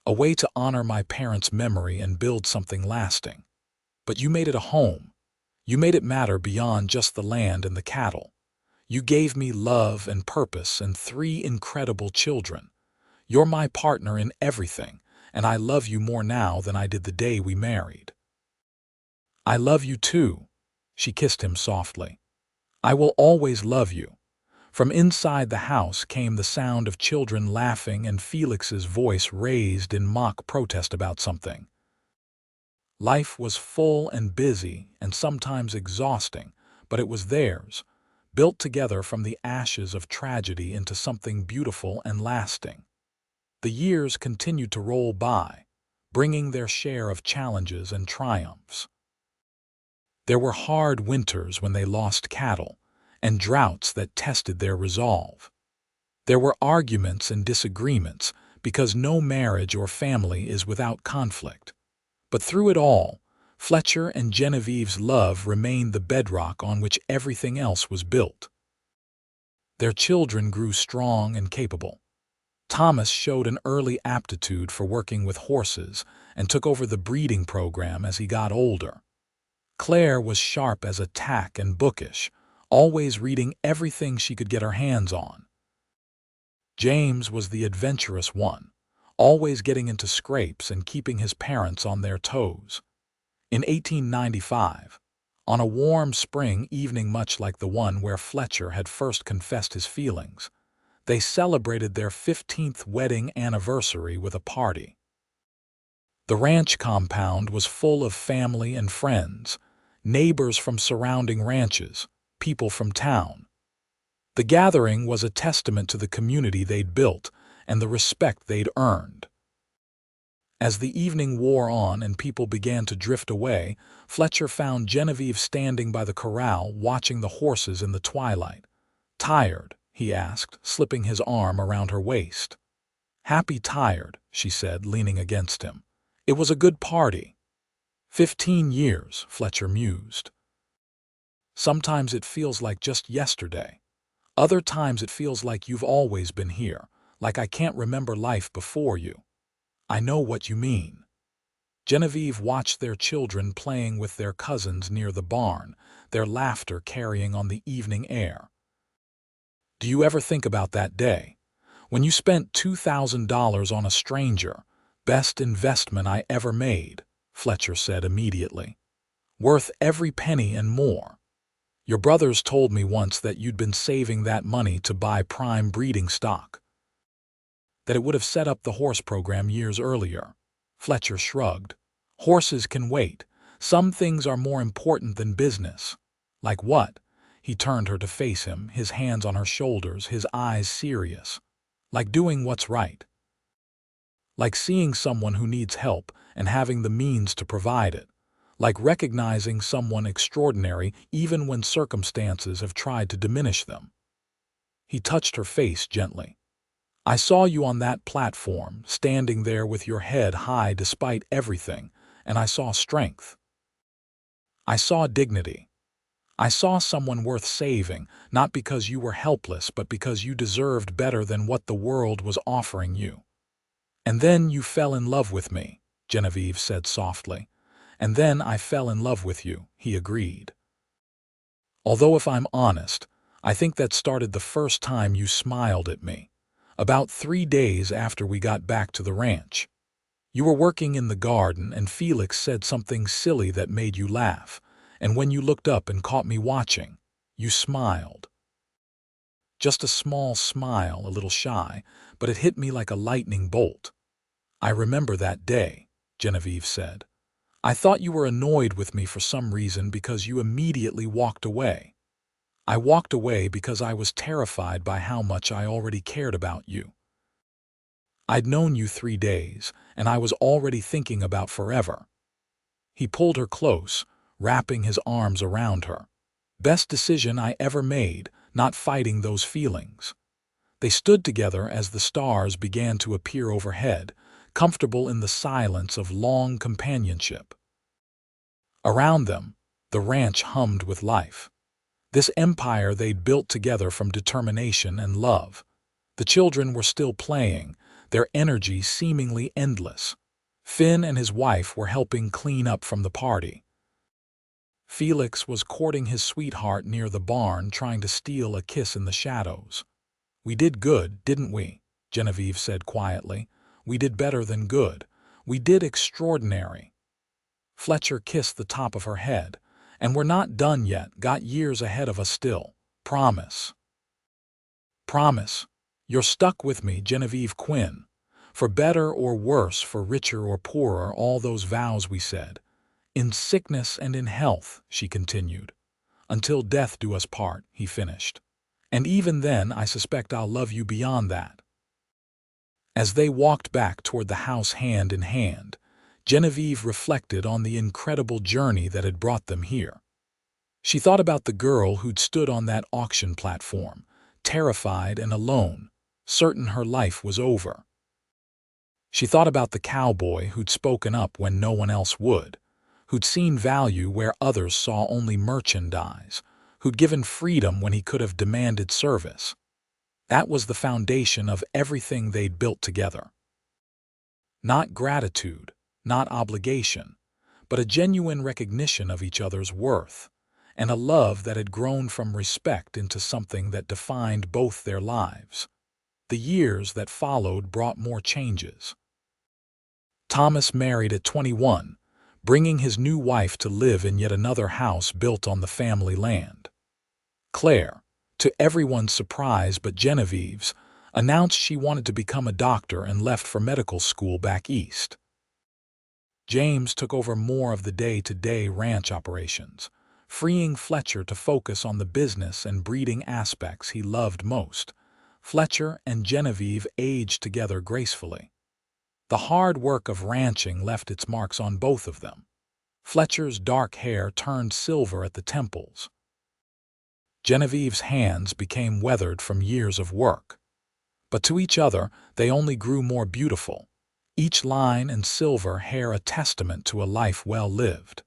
S1: A way to honor my parents' memory and build something lasting. But you made it a home. You made it matter beyond just the land and the cattle. You gave me love and purpose and 3 incredible children. You're my partner in everything, and I love you more now than I did the day we married." "I love you too," she kissed him softly. "I will always love you." From inside the house came the sound of children laughing and Felix's voice raised in mock protest about something. Life was full and busy and sometimes exhausting, but it was theirs, built together from the ashes of tragedy into something beautiful and lasting. The years continued to roll by, bringing their share of challenges and triumphs. There were hard winters when they lost cattle, and droughts that tested their resolve. There were arguments and disagreements, because no marriage or family is without conflict. But through it all, Fletcher and Genevieve's love remained the bedrock on which everything else was built. Their children grew strong and capable. Thomas showed an early aptitude for working with horses and took over the breeding program as he got older. Claire was sharp as a tack and bookish, always reading everything she could get her hands on. James was the adventurous one, always getting into scrapes and keeping his parents on their toes. In 1895, on a warm spring evening much like the one where Fletcher had first confessed his feelings, they celebrated their 15th wedding anniversary with a party. The ranch compound was full of family and friends, neighbors from surrounding ranches, people from town. The gathering was a testament to the community they'd built and the respect they'd earned. As the evening wore on and people began to drift away, Fletcher found Genevieve standing by the corral watching the horses in the twilight. "Tired?" he asked, slipping his arm around her waist. "Happy tired," she said, leaning against him. "It was a good party." 15 years, Fletcher mused. "Sometimes it feels like just yesterday. Other times it feels like you've always been here, like I can't remember life before you." "I know what you mean." Genevieve watched their children playing with their cousins near the barn, their laughter carrying on the evening air. "Do you ever think about that day, when you spent $2,000 on a stranger? Best investment I ever made," Fletcher said immediately. "Worth every penny and more. Your brothers told me once that you'd been saving that money to buy prime breeding stock. That it would have set up the horse program years earlier." Fletcher shrugged. "Horses can wait. Some things are more important than business." "Like what?" He turned her to face him, his hands on her shoulders, his eyes serious. "Like doing what's right." like seeing someone who needs help and having the means to provide it, like recognizing someone extraordinary even when circumstances have tried to diminish them. He touched her face gently. I saw you on that platform, standing there with your head high despite everything, and I saw strength. I saw dignity. I saw someone worth saving, not because you were helpless, but because you deserved better than what the world was offering you. And then you fell in love with me, Genevieve said softly. And then I fell in love with you, he agreed. Although if I'm honest, I think that started the first time you smiled at me. About 3 days after we got back to the ranch. You were working in the garden and Felix said something silly that made you laugh. And when you looked up and caught me watching, you smiled. Just a small smile, a little shy, but it hit me like a lightning bolt. I remember that day, Genevieve said. I thought you were annoyed with me for some reason because you immediately walked away. I walked away because I was terrified by how much I already cared about you. I'd known you 3 days, and I was already thinking about forever. He pulled her close, wrapping his arms around her. Best decision I ever made, not fighting those feelings. They stood together as the stars began to appear overhead, comfortable in the silence of long companionship. Around them, the ranch hummed with life. This empire they'd built together from determination and love. The children were still playing, their energy seemingly endless. Finn and his wife were helping clean up from the party. Felix was courting his sweetheart near the barn, trying to steal a kiss in the shadows. We did good, didn't we? Genevieve said quietly. We did better than good. We did extraordinary. Fletcher kissed the top of her head. And we're not done yet, got years ahead of us still. Promise. Promise. You're stuck with me, Genevieve Quinn. For better or worse, for richer or poorer, all those vows we said. In sickness and in health, she continued. Until death do us part, he finished. And even then, I suspect I'll love you beyond that. As they walked back toward the house hand in hand, Genevieve reflected on the incredible journey that had brought them here. She thought about the girl who'd stood on that auction platform, terrified and alone, certain her life was over. She thought about the cowboy who'd spoken up when no one else would, who'd seen value where others saw only merchandise, who'd given freedom when he could have demanded service. That was the foundation of everything they'd built together. Not gratitude, not obligation, but a genuine recognition of each other's worth, and a love that had grown from respect into something that defined both their lives. The years that followed brought more changes. Thomas married at 21, bringing his new wife to live in yet another house built on the family land. Claire, to everyone's surprise but Genevieve's, announced she wanted to become a doctor and left for medical school back east. James took over more of the day-to-day ranch operations, freeing Fletcher to focus on the business and breeding aspects he loved most. Fletcher and Genevieve aged together gracefully. The hard work of ranching left its marks on both of them. Fletcher's dark hair turned silver at the temples. Genevieve's hands became weathered from years of work. But to each other, they only grew more beautiful, each line and silver hair a testament to a life well lived.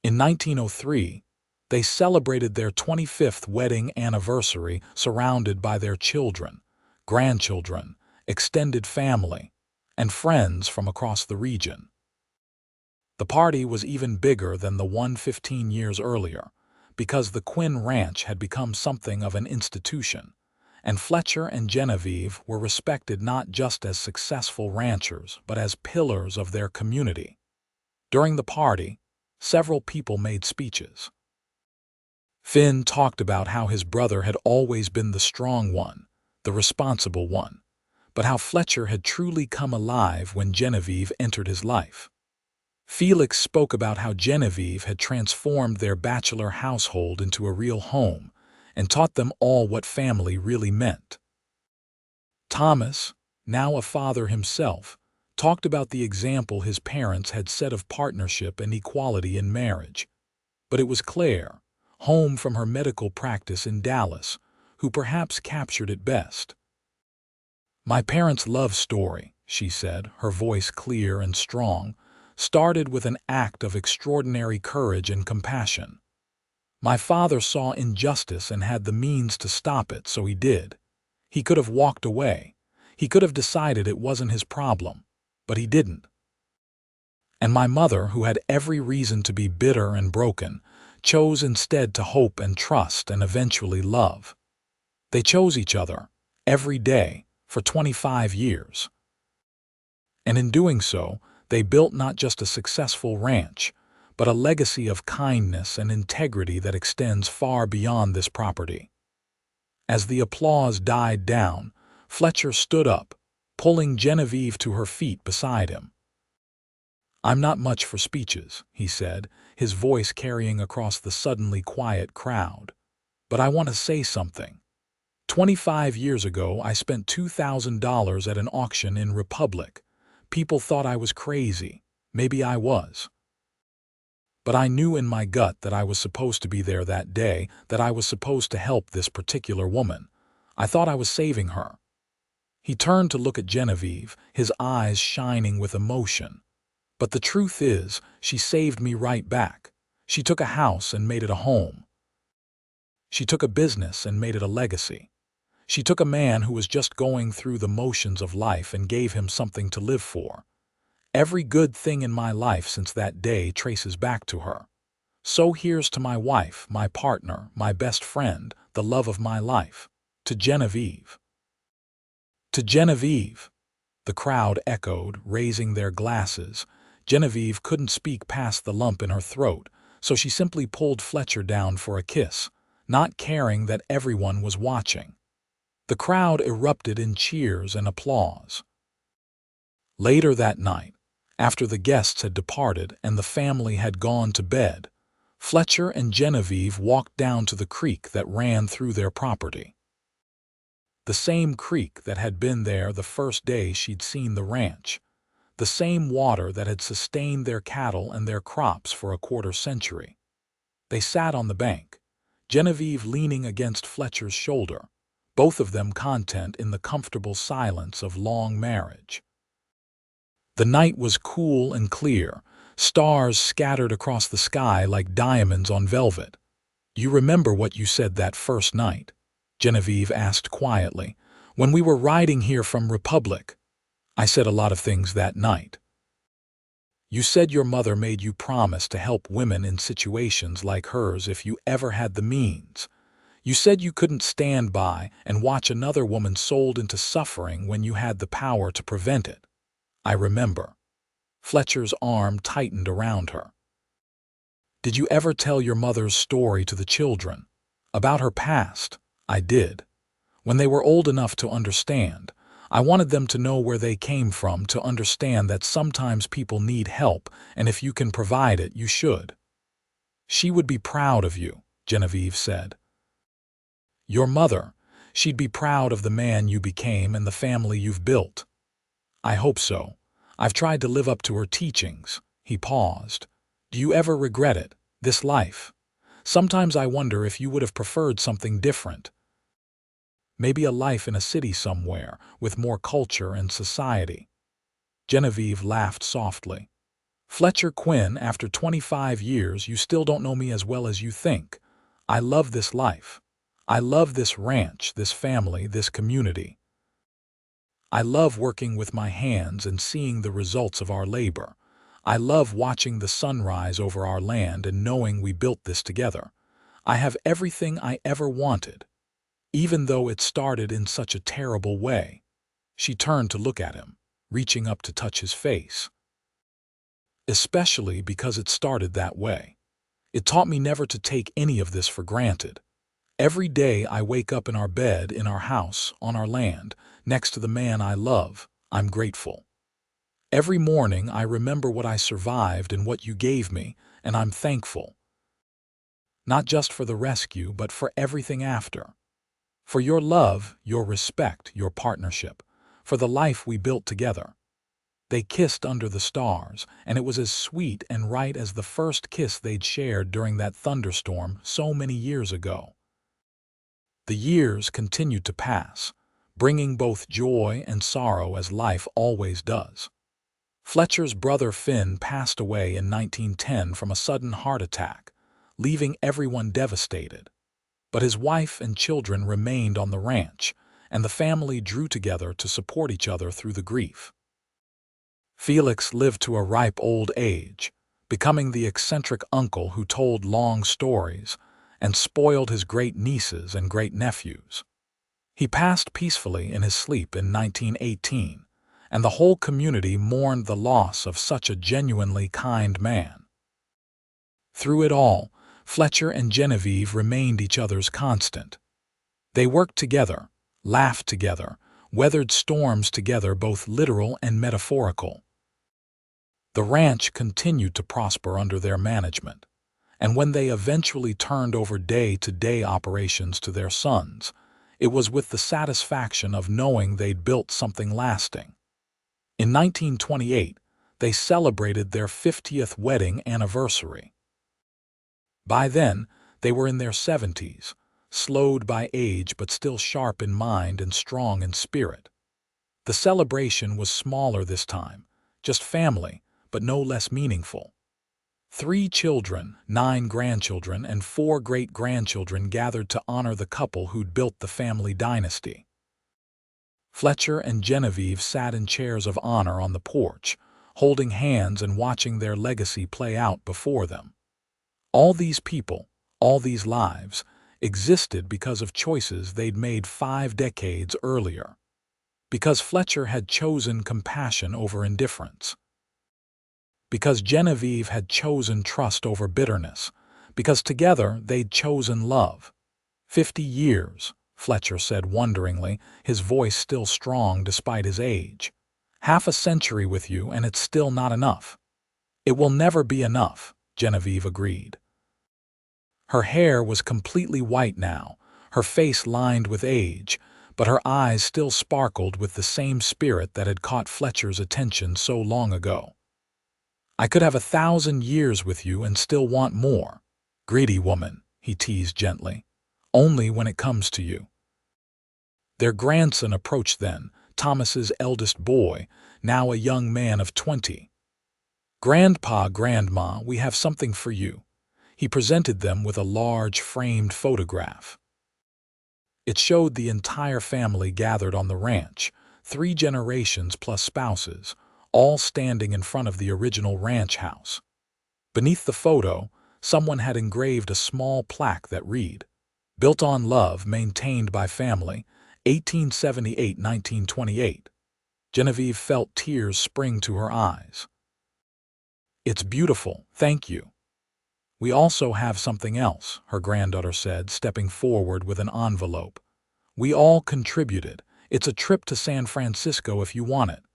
S1: In 1903, they celebrated their 25th wedding anniversary surrounded by their children, grandchildren, extended family, and friends from across the region. The party was even bigger than the one 15 years earlier, because the Quinn Ranch had become something of an institution, and Fletcher and Genevieve were respected not just as successful ranchers but as pillars of their community. During the party, several people made speeches. Finn talked about how his brother had always been the strong one, the responsible one, but how Fletcher had truly come alive when Genevieve entered his life. Felix spoke about how Genevieve had transformed their bachelor household into a real home and taught them all what family really meant. Thomas, now a father himself, talked about the example his parents had set of partnership and equality in marriage. But it was Claire, home from her medical practice in Dallas, who perhaps captured it best. "My parents' love story," she said, her voice clear and strong, "started with an act of extraordinary courage and compassion. My father saw injustice and had the means to stop it, so he did. He could have walked away. He could have decided it wasn't his problem, but he didn't. And my mother, who had every reason to be bitter and broken, chose instead to hope and trust and eventually love. They chose each other, every day, for 25 years. And in doing so, they built not just a successful ranch, but a legacy of kindness and integrity that extends far beyond this property." As the applause died down, Fletcher stood up, pulling Genevieve to her feet beside him. "I'm not much for speeches," he said, his voice carrying across the suddenly quiet crowd. "But I want to say something. 25 years ago, I spent $2,000 at an auction in Republic. People thought I was crazy. Maybe I was. But I knew in my gut that I was supposed to be there that day, that I was supposed to help this particular woman. I thought I was saving her." He turned to look at Genevieve, his eyes shining with emotion. "But the truth is, she saved me right back. She took a house and made it a home. She took a business and made it a legacy. She took a man who was just going through the motions of life and gave him something to live for. Every good thing in my life since that day traces back to her. So here's to my wife, my partner, my best friend, the love of my life. To Genevieve." "To Genevieve," the crowd echoed, raising their glasses. Genevieve couldn't speak past the lump in her throat, so she simply pulled Fletcher down for a kiss, not caring that everyone was watching. The crowd erupted in cheers and applause. Later that night, after the guests had departed and the family had gone to bed, Fletcher and Genevieve walked down to the creek that ran through their property. The same creek that had been there the first day she'd seen the ranch. The same water that had sustained their cattle and their crops for a quarter-century. They sat on the bank, Genevieve leaning against Fletcher's shoulder, both of them content in the comfortable silence of long marriage. The night was cool and clear, stars scattered across the sky like diamonds on velvet. "You remember what you said that first night?" Genevieve asked quietly. "When we were riding here from Republic." "I said a lot of things that night." "You said your mother made you promise to help women in situations like hers if you ever had the means. You said you couldn't stand by and watch another woman sold into suffering when you had the power to prevent it." "I remember." Fletcher's arm tightened around her. "Did you ever tell your mother's story to the children? About her past?" "I did. When they were old enough to understand. I wanted them to know where they came from, to understand that sometimes people need help, and if you can provide it, you should." "She would be proud of you," Genevieve said. "Your mother, she'd be proud of the man you became and the family you've built." "I hope so. I've tried to live up to her teachings." He paused. "Do you ever regret it, this life? Sometimes I wonder if you would have preferred something different. Maybe a life in a city somewhere, with more culture and society." Genevieve laughed softly. "Fletcher Quinn, after 25 years, you still don't know me as well as you think. I love this life. I love this ranch, this family, this community. I love working with my hands and seeing the results of our labor. I love watching the sun rise over our land and knowing we built this together. I have everything I ever wanted, even though it started in such a terrible way." She turned to look at him, reaching up to touch his face. "Especially because it started that way. It taught me never to take any of this for granted. Every day I wake up in our bed, in our house, on our land, next to the man I love, I'm grateful. Every morning I remember what I survived and what you gave me, and I'm thankful. Not just for the rescue, but for everything after. For your love, your respect, your partnership. For for the life we built together." They kissed under the stars, and it was as sweet and right as the first kiss they'd shared during that thunderstorm so many years ago. The years continued to pass, bringing both joy and sorrow as life always does. Fletcher's brother Finn passed away in 1910 from a sudden heart attack, leaving everyone devastated. But his wife and children remained on the ranch, and the family drew together to support each other through the grief. Felix lived to a ripe old age, becoming the eccentric uncle who told long stories and spoiled his great-nieces and great-nephews. He passed peacefully in his sleep in 1918, and the whole community mourned the loss of such a genuinely kind man. Through it all, Fletcher and Genevieve remained each other's constant. They worked together, laughed together, weathered storms together, both literal and metaphorical. The ranch continued to prosper under their management, and when they eventually turned over day-to-day operations to their sons, it was with the satisfaction of knowing they'd built something lasting. In 1928, they celebrated their 50th wedding anniversary. By then, they were in their 70s, slowed by age but still sharp in mind and strong in spirit. The celebration was smaller this time, just family, but no less meaningful. 3 children, 9 grandchildren, and 4 great-grandchildren gathered to honor the couple who'd built the family dynasty. Fletcher and Genevieve sat in chairs of honor on the porch, holding hands and watching their legacy play out before them. All these people, all these lives, existed because of choices they'd made 5 decades earlier. Because Fletcher had chosen compassion over indifference. Because Genevieve had chosen trust over bitterness. Because together they'd chosen love. 50 years, Fletcher said wonderingly, his voice still strong despite his age. Half a century with you and it's still not enough. It will never be enough, Genevieve agreed. Her hair was completely white now, her face lined with age, but her eyes still sparkled with the same spirit that had caught Fletcher's attention so long ago. "I could have 1,000 years with you and still want more. Greedy woman," he teased gently. "Only when it comes to you." Their grandson approached then, Thomas's eldest boy, now a young man of 20. "Grandpa, Grandma, we have something for you." He presented them with a large framed photograph. It showed the entire family gathered on the ranch, 3 generations plus spouses, all standing in front of the original ranch house. Beneath the photo, someone had engraved a small plaque that read, "Built on love, maintained by family, 1878-1928. Genevieve felt tears spring to her eyes. "It's beautiful, thank you." "We also have something else," her granddaughter said, stepping forward with an envelope. "We all contributed. It's a trip to San Francisco if you want it.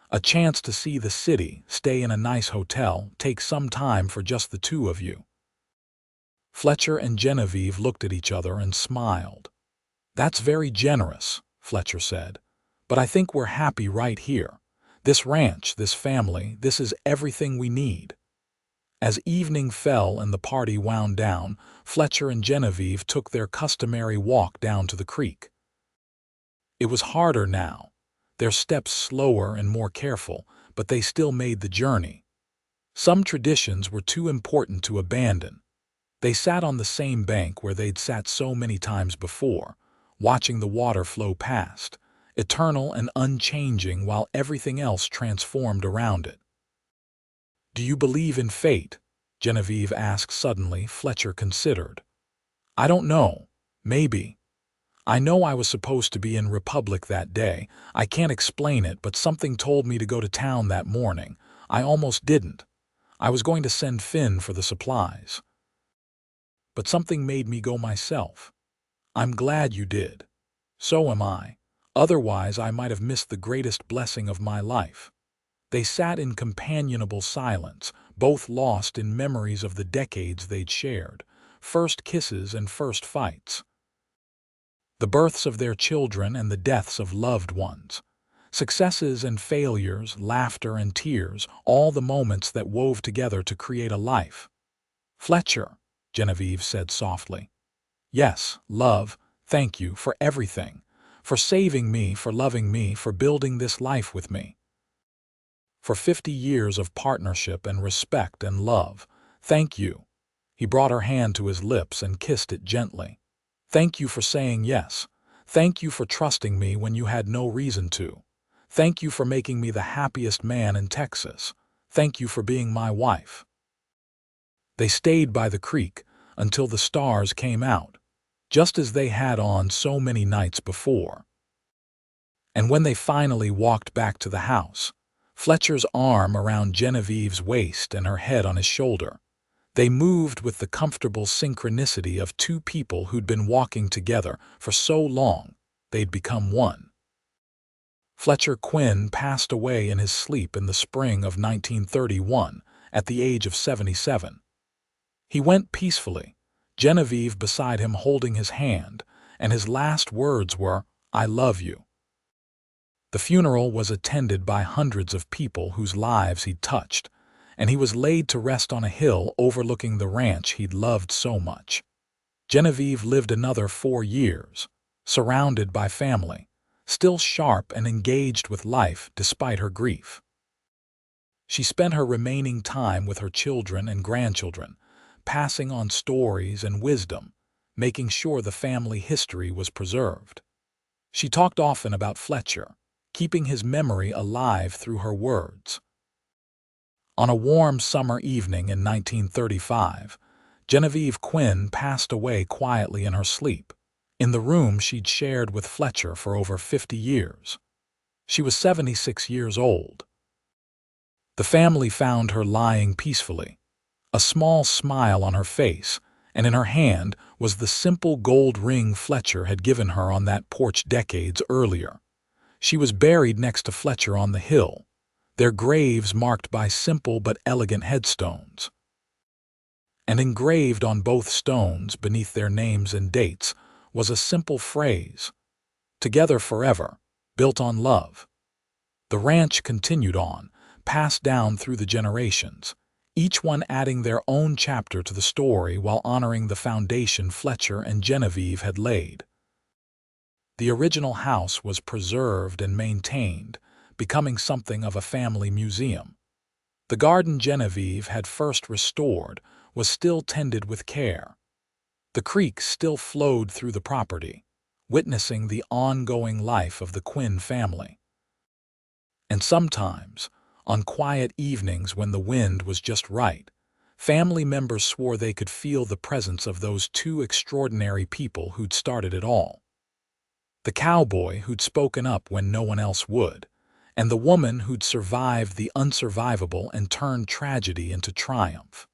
S1: A chance to see the city, stay in a nice hotel, take some time for just the 2 of you." Fletcher and Genevieve looked at each other and smiled. "That's very generous," Fletcher said, "but I think we're happy right here. This ranch, this family, this is everything we need." As evening fell and the party wound down, Fletcher and Genevieve took their customary walk down to the creek. It was harder now, their steps slower and more careful, but they still made the journey. Some traditions were too important to abandon. They sat on the same bank where they'd sat so many times before, watching the water flow past, eternal and unchanging while everything else transformed around it. "Do you believe in fate?" Genevieve asked suddenly. Fletcher considered. "I don't know. Maybe. I know I was supposed to be in Republic that day. I can't explain it, but something told me to go to town that morning. I almost didn't. I was going to send Finn for the supplies. But something made me go myself. I'm glad you did. So am I. Otherwise, I might have missed the greatest blessing of my life." They sat in companionable silence, both lost in memories of the decades they'd shared, first kisses and first fights. The births of their children and the deaths of loved ones. Successes and failures, laughter and tears, all the moments that wove together to create a life. "Fletcher," Genevieve said softly. "Yes, love, thank you for everything. For saving me, for loving me, for building this life with me. For 50 years of partnership and respect and love. Thank you." He brought her hand to his lips and kissed it gently. "Thank you for saying yes. Thank you for trusting me when you had no reason to. Thank you for making me the happiest man in Texas. Thank you for being my wife." They stayed by the creek until the stars came out, just as they had on so many nights before. And when they finally walked back to the house, Fletcher's arm around Genevieve's waist and her head on his shoulder, they moved with the comfortable synchronicity of two people who'd been walking together for so long they'd become one. Fletcher Quinn passed away in his sleep in the spring of 1931 at the age of 77. He went peacefully, Genevieve beside him holding his hand, and his last words were, "I love you." The funeral was attended by hundreds of people whose lives he'd touched, and he was laid to rest on a hill overlooking the ranch he'd loved so much. Genevieve lived another 4 years, surrounded by family, still sharp and engaged with life despite her grief. She spent her remaining time with her children and grandchildren, passing on stories and wisdom, making sure the family history was preserved. She talked often about Fletcher, keeping his memory alive through her words. On a warm summer evening in 1935, Genevieve Quinn passed away quietly in her sleep, in the room she'd shared with Fletcher for over 50 years. She was 76 years old. The family found her lying peacefully, a small smile on her face, and in her hand was the simple gold ring Fletcher had given her on that porch decades earlier. She was buried next to Fletcher on the hill, their graves marked by simple but elegant headstones. And engraved on both stones beneath their names and dates was a simple phrase, "Together forever, built on love." The ranch continued on, passed down through the generations, each one adding their own chapter to the story while honoring the foundation Fletcher and Genevieve had laid. The original house was preserved and maintained, becoming something of a family museum. The garden Genevieve had first restored was still tended with care. The creek still flowed through the property, witnessing the ongoing life of the Quinn family. And sometimes, on quiet evenings when the wind was just right, family members swore they could feel the presence of those two extraordinary people who'd started it all. The cowboy who'd spoken up when no one else would, and the woman who'd survived the unsurvivable and turned tragedy into triumph.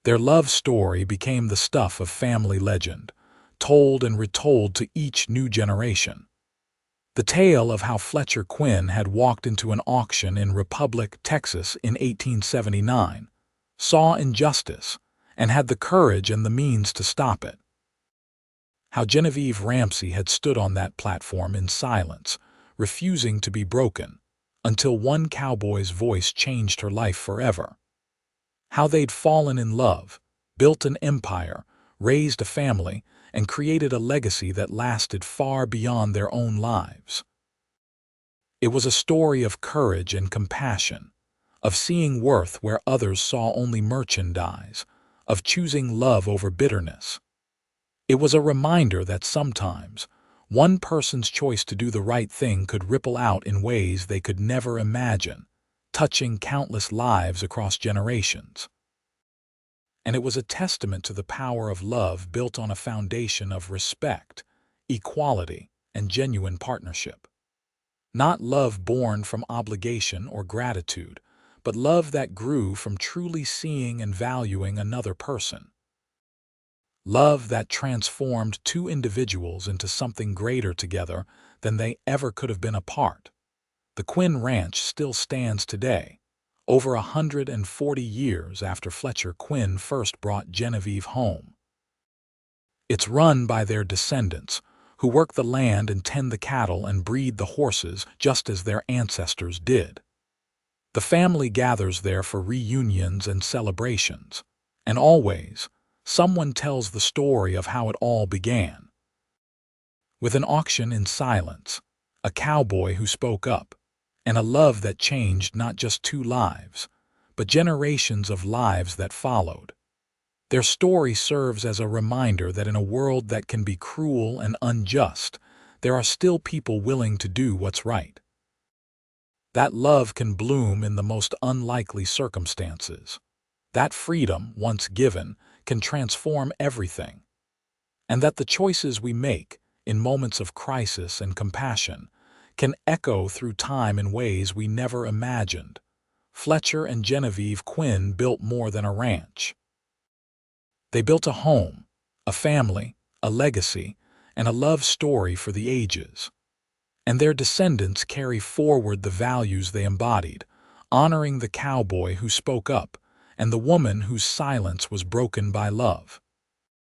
S1: Their love story became the stuff of family legend, told and retold to each new generation. The tale of how Fletcher Quinn had walked into an auction in Republic, Texas in 1879, saw injustice, and had the courage and the means to stop it. How Genevieve Ramsey had stood on that platform in silence, refusing to be broken, until one cowboy's voice changed her life forever. How they'd fallen in love, built an empire, raised a family, and created a legacy that lasted far beyond their own lives. It was a story of courage and compassion, of seeing worth where others saw only merchandise, of choosing love over bitterness. It was a reminder that sometimes one person's choice to do the right thing could ripple out in ways they could never imagine, touching countless lives across generations. And it was a testament to the power of love built on a foundation of respect, equality, and genuine partnership. Not love born from obligation or gratitude, but love that grew from truly seeing and valuing another person. Love that transformed two individuals into something greater together than they ever could have been apart. The Quinn Ranch still stands today, over 140 years after Fletcher Quinn first brought Genevieve home. It's run by their descendants, who work the land and tend the cattle and breed the horses just as their ancestors did. The family gathers there for reunions and celebrations, and always, someone tells the story of how it all began. With an auction in silence, a cowboy who spoke up, and a love that changed not just 2 lives, but generations of lives that followed. Their story serves as a reminder that in a world that can be cruel and unjust, there are still people willing to do what's right. That love can bloom in the most unlikely circumstances. That freedom, once given, can transform everything. And that the choices we make, in moments of crisis and compassion, can echo through time in ways we never imagined. Fletcher and Genevieve Quinn built more than a ranch. They built a home, a family, a legacy, and a love story for the ages. And their descendants carry forward the values they embodied, honoring the cowboy who spoke up and the woman whose silence was broken by love.